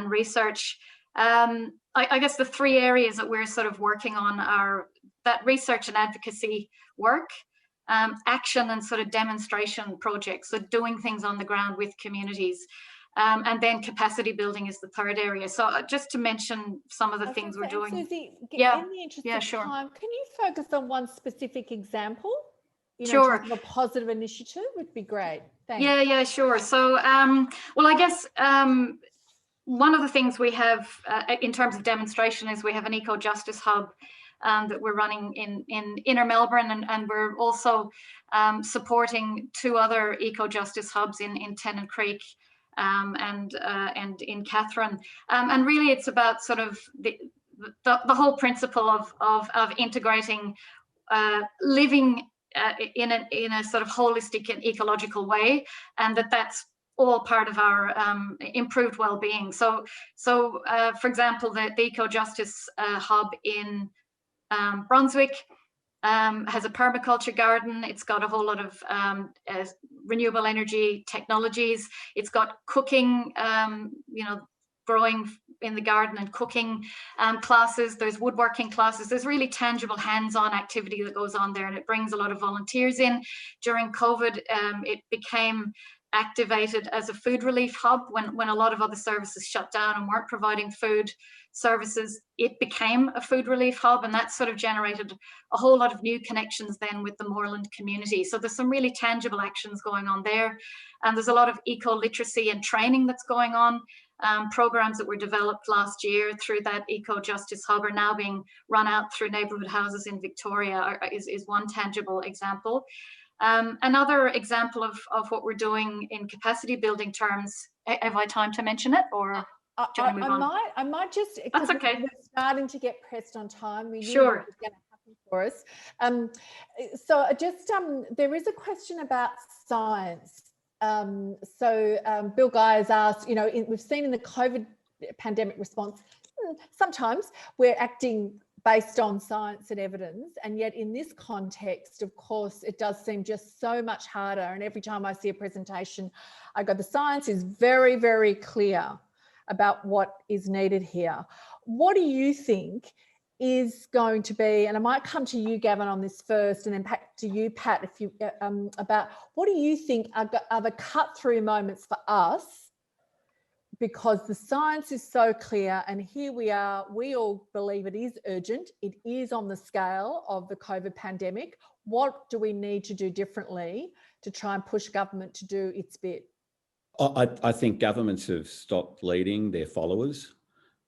S8: research. I guess the three areas that we're sort of working on are that research and advocacy work, action and sort of demonstration projects, so doing things on the ground with communities. And then capacity building is the third area. So just to mention some of the things we're doing.
S7: Susie,
S8: Yeah,
S7: in the interest
S8: yeah,
S7: of
S8: sure.
S7: time, can you focus on one specific example? You know,
S8: Sure.
S7: in terms of a positive initiative would be great. Thanks.
S8: Yeah, sure. So, well, I guess one of the things we have in terms of demonstration is we have an Eco Justice Hub that we're running in Inner Melbourne, and we're also supporting 2 other Eco Justice Hubs in Tennant Creek and in Katherine. And really, it's about sort of the whole principle of integrating living in a sort of holistic and ecological way, and that's all part of our improved well-being. So for example, the Eco Justice Hub in Brunswick has a permaculture garden. It's got a whole lot of renewable energy technologies. It's got cooking, growing in the garden and cooking classes. There's woodworking classes. There's really tangible hands-on activity that goes on there, and it brings a lot of volunteers in. During COVID, it became activated as a food relief hub when a lot of other services shut down and weren't providing food services. It became a food relief hub, and that sort of generated a whole lot of new connections then with the Moreland community. So there's some really tangible actions going on there, and there's a lot of eco-literacy and training that's going on. Programs that were developed last year through that Eco Justice Hub are now being run out through neighbourhood houses in Victoria is one tangible example. Another example of what we're doing in capacity building terms, have I time to mention it, or do you want to move on?
S7: I might just,
S8: That's okay.
S7: We're starting to get pressed on time. We knew
S8: Sure.
S7: what was going to happen for us. So just, there is a question about science. Bill Guy has asked, we've seen in the COVID pandemic response, sometimes we're acting based on science and evidence, and yet in this context, of course, it does seem just so much harder. And every time I see a presentation, I go, the science is very, very clear about what is needed here. What do you think is going to be, and I might come to you, Gavin, on this first, and then back to you, Pat, if you about what do you think are the cut-through moments for us? Because the science is so clear, and here we are, we all believe it is urgent. It is on the scale of the COVID pandemic. What do we need to do differently to try and push government to do its bit?
S9: I think governments have stopped leading their followers.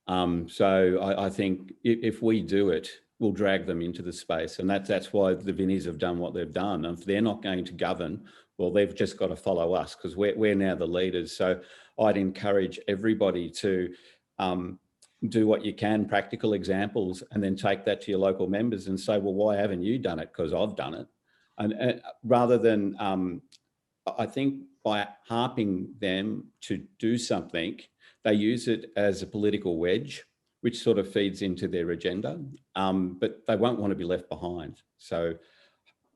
S9: So I think if we do it, we'll drag them into the space. And that's why the Vinnies have done what they've done. And if they're not going to govern, well, they've just got to follow us, because we're now the leaders. So I'd encourage everybody to do what you can, practical examples, and then take that to your local members and say, well, why haven't you done it? Because I've done it. And rather than, I think by harping them to do something, they use it as a political wedge, which sort of feeds into their agenda, but they won't want to be left behind. So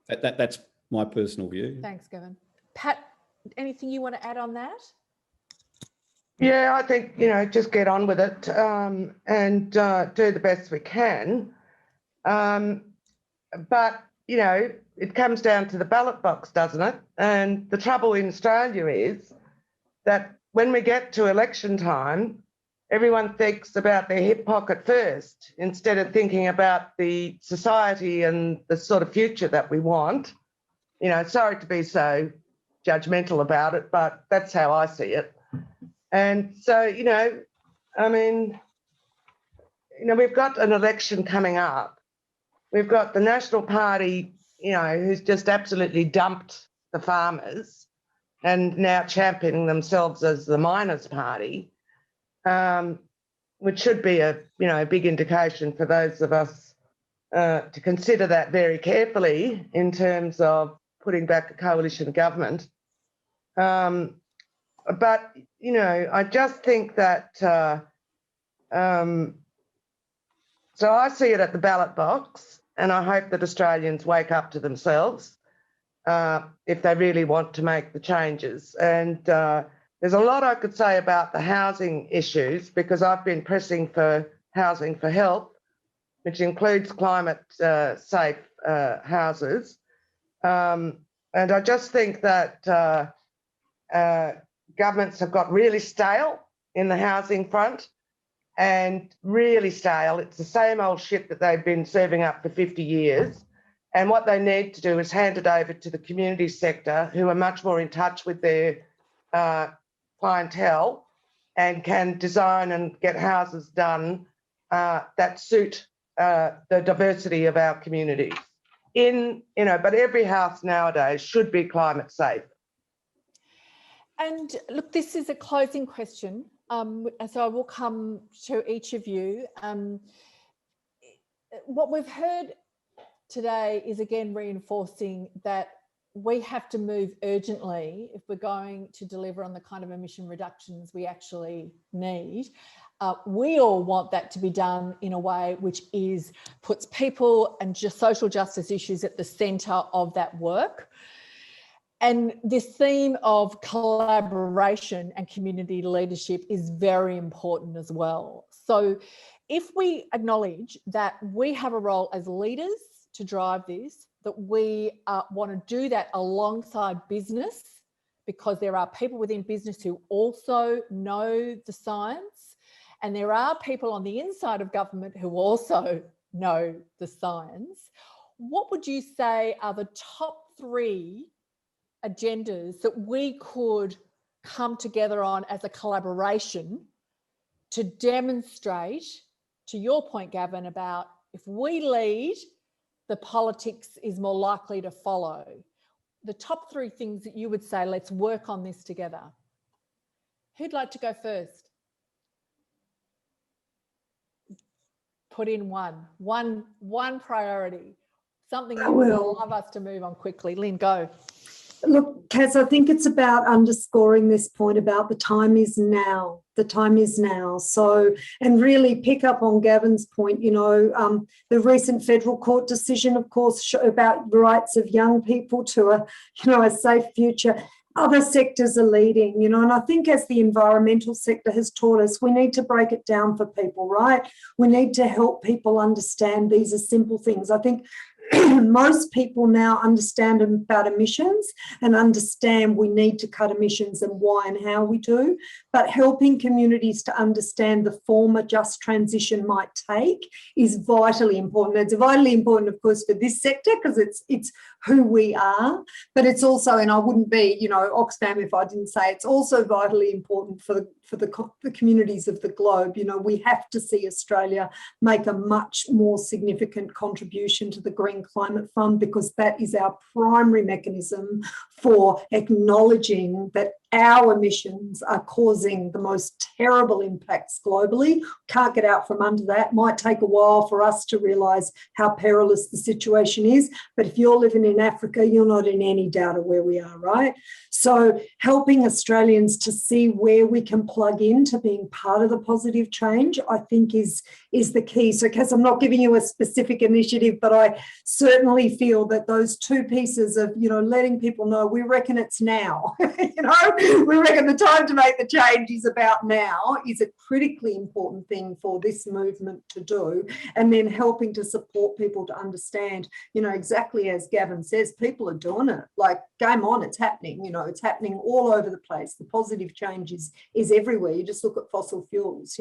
S9: that's my personal view.
S7: Thanks, Gavin. Pat, anything you want to add on that?
S5: Yeah, I think, just get on with it and do the best we can. But, it comes down to the ballot box, doesn't it? And the trouble in Australia is that when we get to election time, everyone thinks about their hip pocket first, instead of thinking about the society and the sort of future that we want. Sorry to be so judgmental about it, but that's how I see it. And so, we've got an election coming up. We've got the National Party, who's just absolutely dumped the farmers and now championing themselves as the miners' party, which should be a big indication for those of us to consider that very carefully in terms of putting back a coalition government. But, I just think that, so I see it at the ballot box, and I hope that Australians wake up to themselves if they really want to make the changes. And there's a lot I could say about the housing issues, because I've been pressing for housing for help, which includes climate safe houses. And I just think that governments have got really stale in the housing front, and really stale. It's the same old shit that they've been serving up for 50 years. And what they need to do is hand it over to the community sector, who are much more in touch with their clientele and can design and get houses done that suit the diversity of our communities. But every house nowadays should be climate safe.
S7: And look, this is a closing question. And so I will come to each of you. What we've heard today is again reinforcing that we have to move urgently if we're going to deliver on the kind of emission reductions we actually need. We all want that to be done in a way which puts people and just social justice issues at the centre of that work. And this theme of collaboration and community leadership is very important as well. So if we acknowledge that we have a role as leaders to drive this, that we want to do that alongside business, because there are people within business who also know the science, and there are people on the inside of government who also know the science, what would you say are the top 3 agendas that we could come together on as a collaboration to demonstrate, to your point, Gavin, about if we lead, the politics is more likely to follow? The top 3 things that you would say, let's work on this together. Who'd like to go first? Put in one priority, something you would love us to move on quickly. Lynn, go.
S6: Look, Kaz, I think it's about underscoring this point about the time is now. The time is now. So, and really pick up on Gavin's point, the recent federal court decision, of course, about the rights of young people to a safe future. Other sectors are leading, and I think as the environmental sector has taught us, we need to break it down for people, right? We need to help people understand these are simple things. I think most people now understand about emissions and understand we need to cut emissions and why and how we do, but helping communities to understand the form a just transition might take is vitally important. It's vitally important, of course, for this sector because it's who we are, but it's also, and I wouldn't be, Oxfam if I didn't say it's also vitally important for the communities of the globe. We have to see Australia make a much more significant contribution to the Green Climate Fund, because that is our primary mechanism for acknowledging that our emissions are causing the most terrible impacts globally. Can't get out from under that. Might take a while for us to realise how perilous the situation is. But if you're living in Africa, you're not in any doubt of where we are, right? So helping Australians to see where we can plug into being part of the positive change, I think is the key. So, Cass, I'm not giving you a specific initiative, but I certainly feel that those 2 pieces of, letting people know we reckon it's now, we reckon the time to make the change is about now is a critically important thing for this movement to do. And then helping to support people to understand, exactly as Gavin says, people are doing it. Like, game on, it's happening, it's happening all over the place. The positive change is everywhere. You just look at fossil fuels,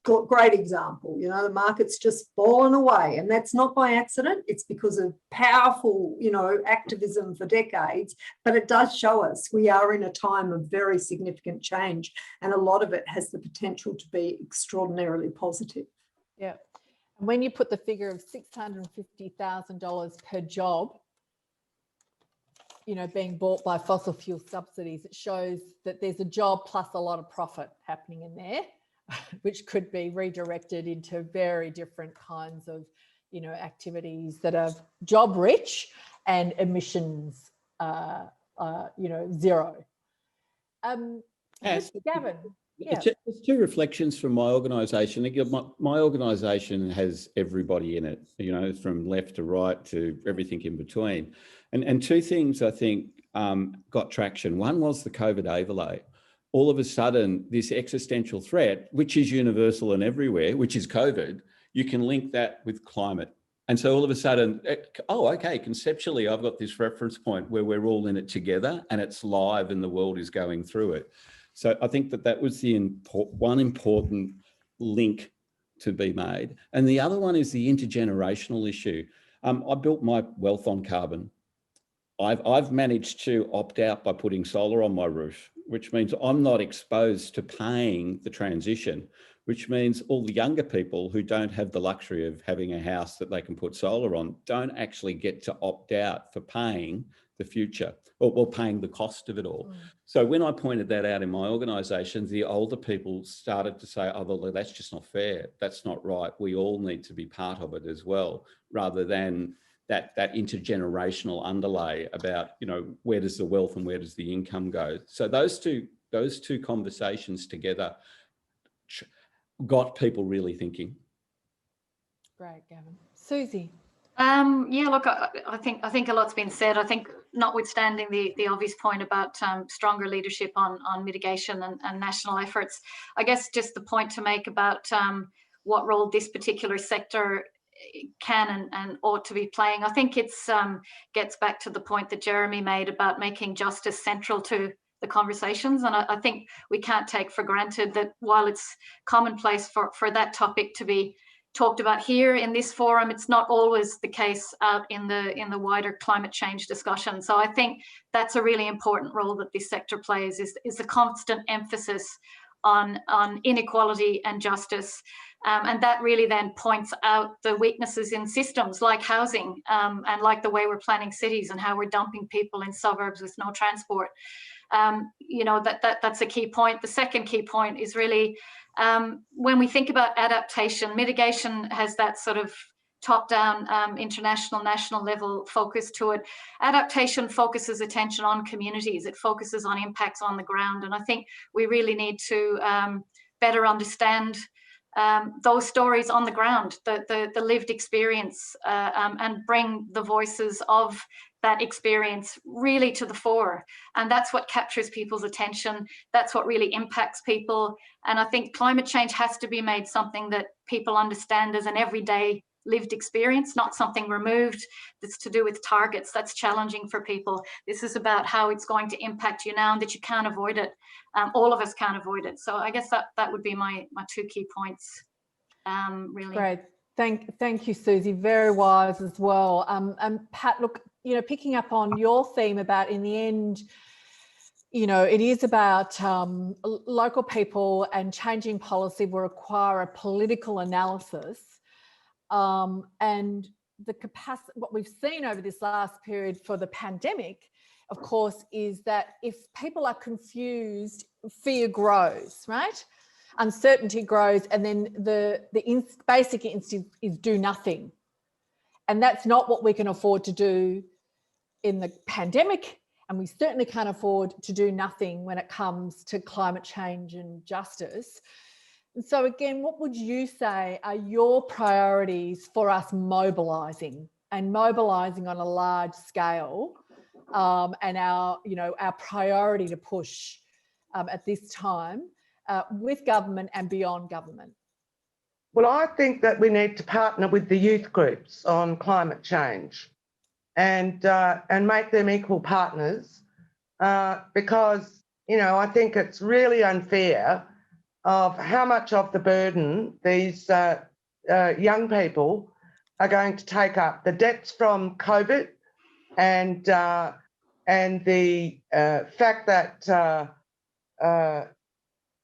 S6: great example, the market's just fallen away, and that's not by accident. It's because of powerful, activism for decades, but it does show us we are in a time of very significant change, and a lot of it has the potential to be extraordinarily positive.
S7: Yeah. And when you put the figure of $650,000 per job, being bought by fossil fuel subsidies, it shows that there's a job plus a lot of profit happening in there, which could be redirected into very different kinds of, activities that are job rich and emissions, zero.
S9: Yes.
S7: Gavin. Yeah.
S9: It's 2 reflections from my organisation. My organisation has everybody in it, from left to right to everything in between. And 2 things I think got traction. One was the COVID overlay. All of a sudden, this existential threat, which is universal and everywhere, which is COVID, you can link that with climate. And so all of a sudden, oh, okay, conceptually, I've got this reference point where we're all in it together and it's live and the world is going through it. So I think that was the one important link to be made. And the other one is the intergenerational issue. I built my wealth on carbon. I've managed to opt out by putting solar on my roof, which means I'm not exposed to paying the transition, which means all the younger people who don't have the luxury of having a house that they can put solar on don't actually get to opt out for paying the future or paying the cost of it all. So when I pointed that out in my organisation, the older people started to say, oh, well, that's just not fair. That's not right. We all need to be part of it as well, rather than that intergenerational underlay about, you know, where does the wealth and where does the income go? So those two conversations together got people really thinking.
S7: Great, Gavin. Susie.
S8: Yeah, look, I think a lot's been said. I think, notwithstanding the obvious point about stronger leadership on mitigation and national efforts, I guess just the point to make about what role this particular sector can and ought to be playing. I think it's gets back to the point that Jeremy made about making justice central to the conversations. And I think we can't take for granted that while it's commonplace for that topic to be talked about here in this forum, it's not always the case out in the wider climate change discussion. So I think that's a really important role that this sector plays, is the constant emphasis on inequality and justice. And that really then points out the weaknesses in systems like housing and like the way we're planning cities and how we're dumping people in suburbs with no transport. You know, that's a key point. The second key point is really when we think about adaptation, mitigation has that sort of top-down international, national level focus to it. Adaptation focuses attention on communities. It focuses on impacts on the ground. And I think we really need to better understand those stories on the ground, the lived experience, and bring the voices of that experience really to the fore. And that's what captures people's attention. That's what really impacts people. And I think climate change has to be made something that people understand as an everyday lived experience, not something removed that's to do with targets. That's challenging for people. This is about how it's going to impact you now and that you can't avoid it. All of us can't avoid it. So I guess that would be my two key points, really.
S7: Great. Thank you, Susie. Very wise as well. And Pat, look, you know, picking up on your theme about, in the end, you know, it is about local people, and changing policy will require a political analysis. And the capacity, what we've seen over this last period for the pandemic, of course, is that if people are confused, fear grows, right? Uncertainty grows, and then the basic instinct is do nothing. And that's not what we can afford to do in the pandemic, and we certainly can't afford to do nothing when it comes to climate change and justice. And so again, what would you say are your priorities for us mobilising on a large scale, and our priority to push at this time with government and beyond government?
S5: Well, I think that we need to partner with the youth groups on climate change and make them equal partners, because, you know, I think it's really unfair of how much of the burden these young people are going to take up. The debts from COVID and the fact that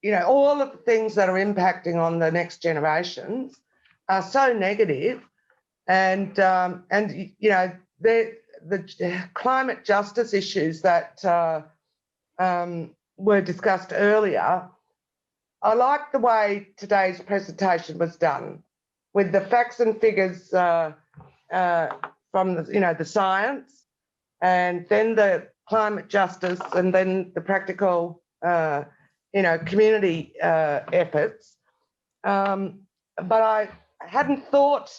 S5: you know, all of the things that are impacting on the next generations are so negative, and you know, the climate justice issues that were discussed earlier. I like the way today's presentation was done, with the facts and figures from the science, and then the climate justice, and then the practical community efforts. But I hadn't thought,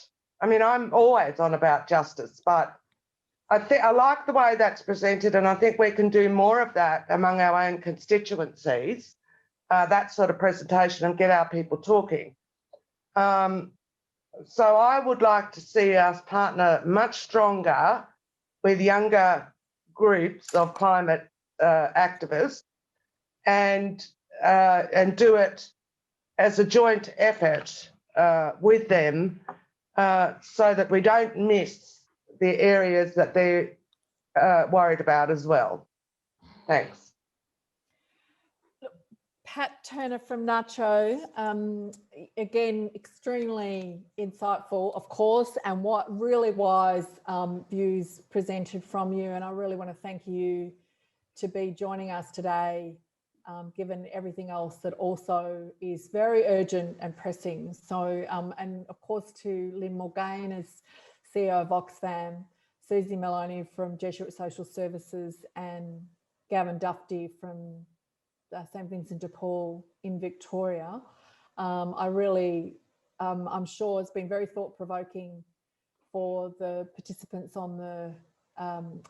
S5: I mean, I'm always on about justice, but I like the way that's presented, and I think we can do more of that among our own constituencies, that sort of presentation, and get our people talking. So I would like to see us partner much stronger with younger groups of climate activists and do it as a joint effort with them so that we don't miss the areas that they're worried about as well. Thanks.
S7: Pat Turner from Nacho, again, extremely insightful, of course, and what really wise views presented from you. And I really want to thank you to be joining us today, given everything else that also is very urgent and pressing. So, and of course to Lynn Mulgane as CEO of Oxfam, Susie Maloney from Jesuit Social Services, and Gavin Dufty from St Vincent de Paul in Victoria. I really, I'm sure it's been very thought-provoking for the participants on the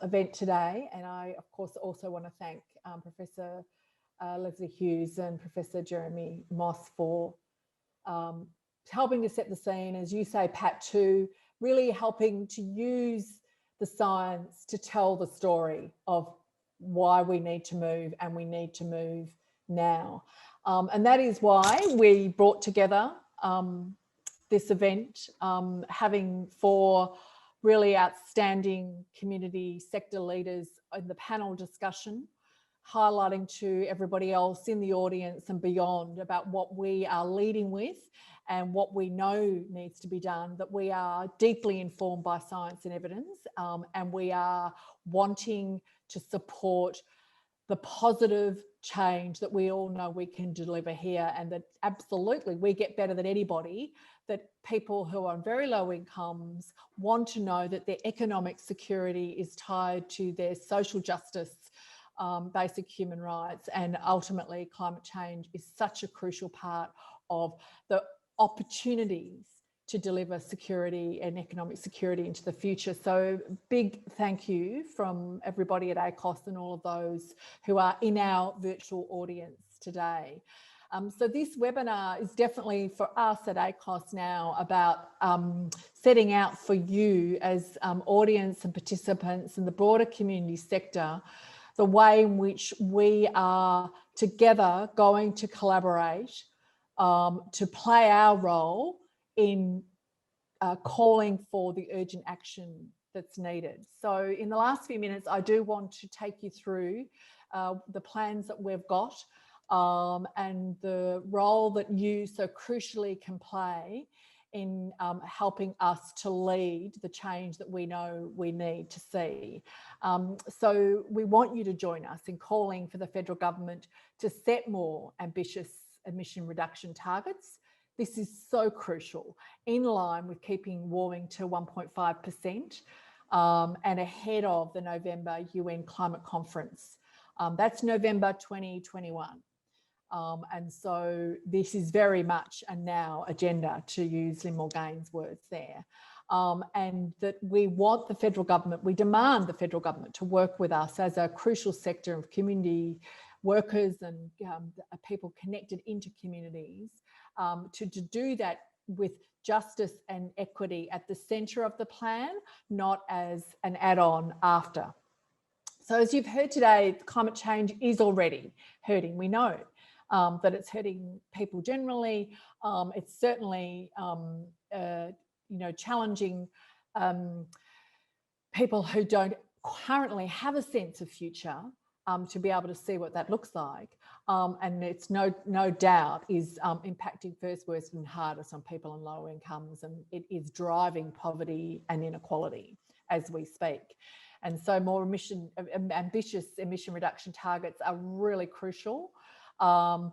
S7: event today. And I, of course, also want to thank Professor Lesley Hughes and Professor Jeremy Moss for helping to set the scene, as you say, Pat, too, really helping to use the science to tell the story of why we need to move, and we need to move now. And that is why we brought together this event, having 4 really outstanding community sector leaders in the panel discussion, highlighting to everybody else in the audience and beyond about what we are leading with and what we know needs to be done, that we are deeply informed by science and evidence, and we are wanting to support the positive change that we all know we can deliver here, and that absolutely we get better than anybody, that people who are on very low incomes want to know that their economic security is tied to their social justice, basic human rights, and ultimately climate change is such a crucial part of the opportunities to deliver security and economic security into the future. So big thank you from everybody at ACOS and all of those who are in our virtual audience today. So this webinar is definitely for us at ACOS now about setting out for you as audience and participants in the broader community sector, the way in which we are together going to collaborate to play our role in calling for the urgent action that's needed. So in the last few minutes, I do want to take you through the plans that we've got and the role that you so crucially can play in helping us to lead the change that we know we need to see. So we want you to join us in calling for the federal government to set more ambitious emission reduction targets. This is so crucial, in line with keeping warming to 1.5% and ahead of the November UN Climate Conference. That's November 2021. And so this is very much a now agenda, to use Lynn Mulgane's words there. And that we want the federal government, we demand the federal government to work with us as a crucial sector of community workers and people connected into communities to do that with justice and equity at the centre of the plan, not as an add-on after. So as you've heard today, climate change is already hurting. We know that it's hurting people generally. It's certainly, challenging people who don't currently have a sense of future to be able to see what that looks like. And it's no doubt is impacting first, worst and hardest on people on low incomes, and it is driving poverty and inequality as we speak. And so more ambitious emission reduction targets are really crucial. And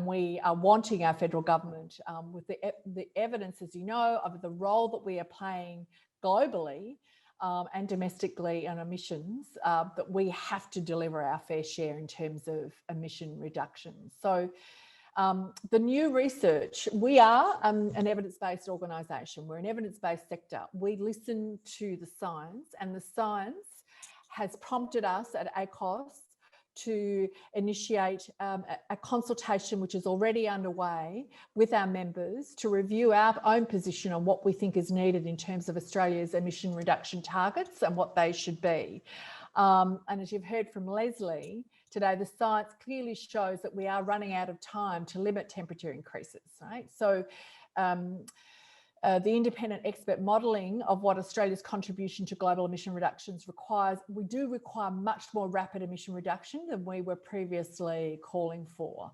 S7: we are wanting our federal government, with the evidence, as you know, of the role that we are playing globally and domestically on emissions, that we have to deliver our fair share in terms of emission reductions. So the new research, we are an evidence-based organisation. We're an evidence-based sector. We listen to the science, and the science has prompted us at ACOS to initiate a consultation which is already underway with our members to review our own position on what we think is needed in terms of Australia's emission reduction targets and what they should be. And as you've heard from Leslie today, the science clearly shows that we are running out of time to limit temperature increases, right? So the independent expert modelling of what Australia's contribution to global emission reductions requires, we do require much more rapid emission reduction than we were previously calling for.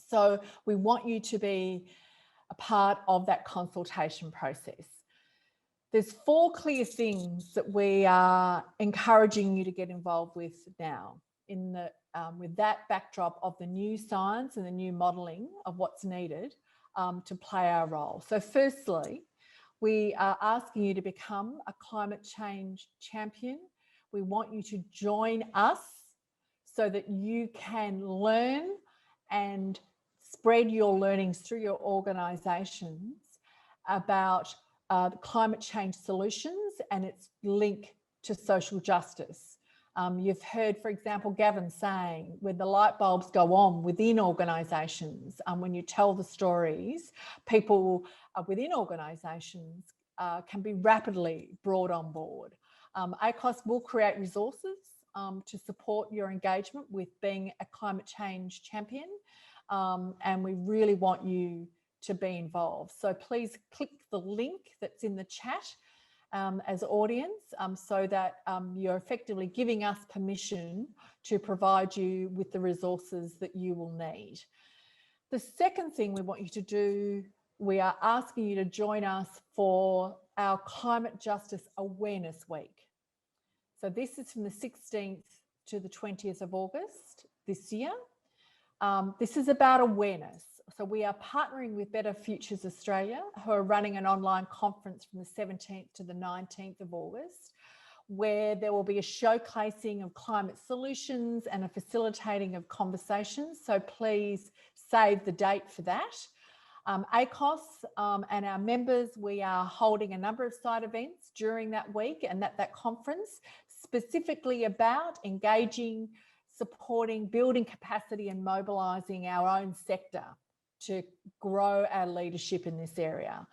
S7: So we want you to be a part of that consultation process. There's 4 clear things that we are encouraging you to get involved with now in the, with that backdrop of the new science and the new modelling of what's needed to play our role. So firstly, we are asking you to become a climate change champion. We want you to join us so that you can learn and spread your learnings through your organisations about climate change solutions and its link to social justice. You've heard, for example, Gavin saying when the light bulbs go on within organisations, when you tell the stories, people within organisations can be rapidly brought on board. ACOS will create resources to support your engagement with being a climate change champion, and we really want you to be involved. So please click the link that's in the chat as audience so that you're effectively giving us permission to provide you with the resources that you will need. The second thing we want you to do, we are asking you to join us for our Climate Justice Awareness Week. So this is from the 16th to the 20th of August this year. This is about awareness. So we are partnering with Better Futures Australia, who are running an online conference from the 17th to the 19th of August, where there will be a showcasing of climate solutions and a facilitating of conversations. So please save the date for that. ACOS and our members, we are holding a number of side events during that week and that conference, specifically about engaging, supporting, building capacity and mobilising our own sector to grow our leadership in this area.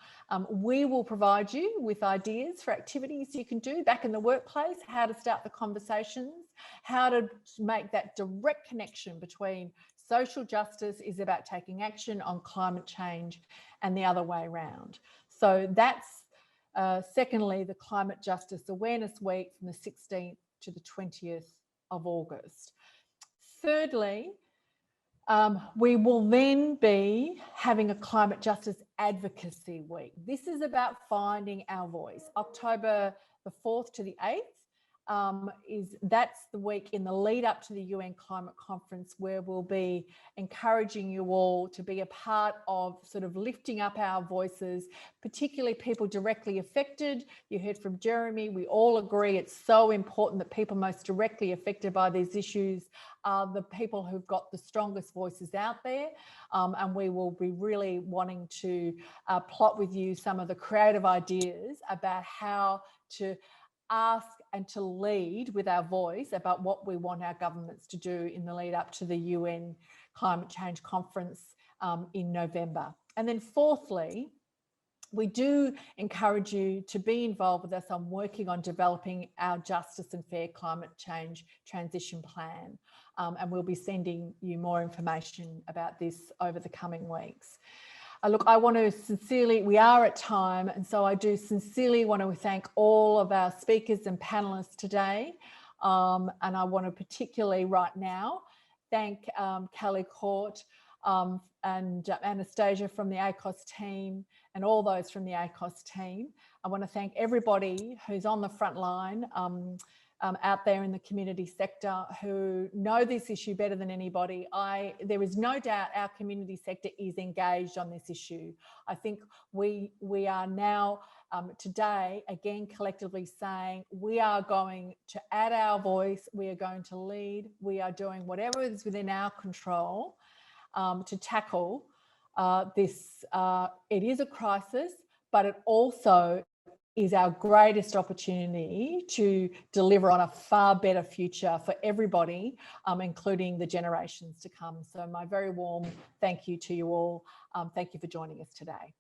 S7: We will provide you with ideas for activities you can do back in the workplace, how to start the conversations, how to make that direct connection between social justice is about taking action on climate change and the other way around. So that's secondly, the Climate Justice Awareness Week from the 16th to the 20th of August. Thirdly, we will then be having a Climate Justice Advocacy Week. This is about finding our voice. October the 4th to the 8th that's the week in the lead up to the UN Climate Conference, where we'll be encouraging you all to be a part of sort of lifting up our voices, particularly people directly affected. You heard from Jeremy, we all agree it's so important that people most directly affected by these issues are the people who've got the strongest voices out there. And we will be really wanting to plot with you some of the creative ideas about how to ask and to lead with our voice about what we want our governments to do in the lead up to the UN Climate Change Conference in November. And then fourthly, we do encourage you to be involved with us on working on developing our Justice and Fair Climate Change Transition Plan. And we'll be sending you more information about this over the coming weeks. Look, I want to sincerely, we are at time, and so I do sincerely want to thank all of our speakers and panellists today. And I want to particularly right now thank Kelly Court and Anastasia from the ACOS team and all those from the ACOS team. I want to thank everybody who's on the front line out there in the community sector who know this issue better than anybody. There is no doubt our community sector is engaged on this issue. I think we are now today again collectively saying we are going to add our voice, we are going to lead, we are doing whatever is within our control to tackle this. It is a crisis, but it also is our greatest opportunity to deliver on a far better future for everybody, including the generations to come. So my very warm thank you to you all. Thank you for joining us today.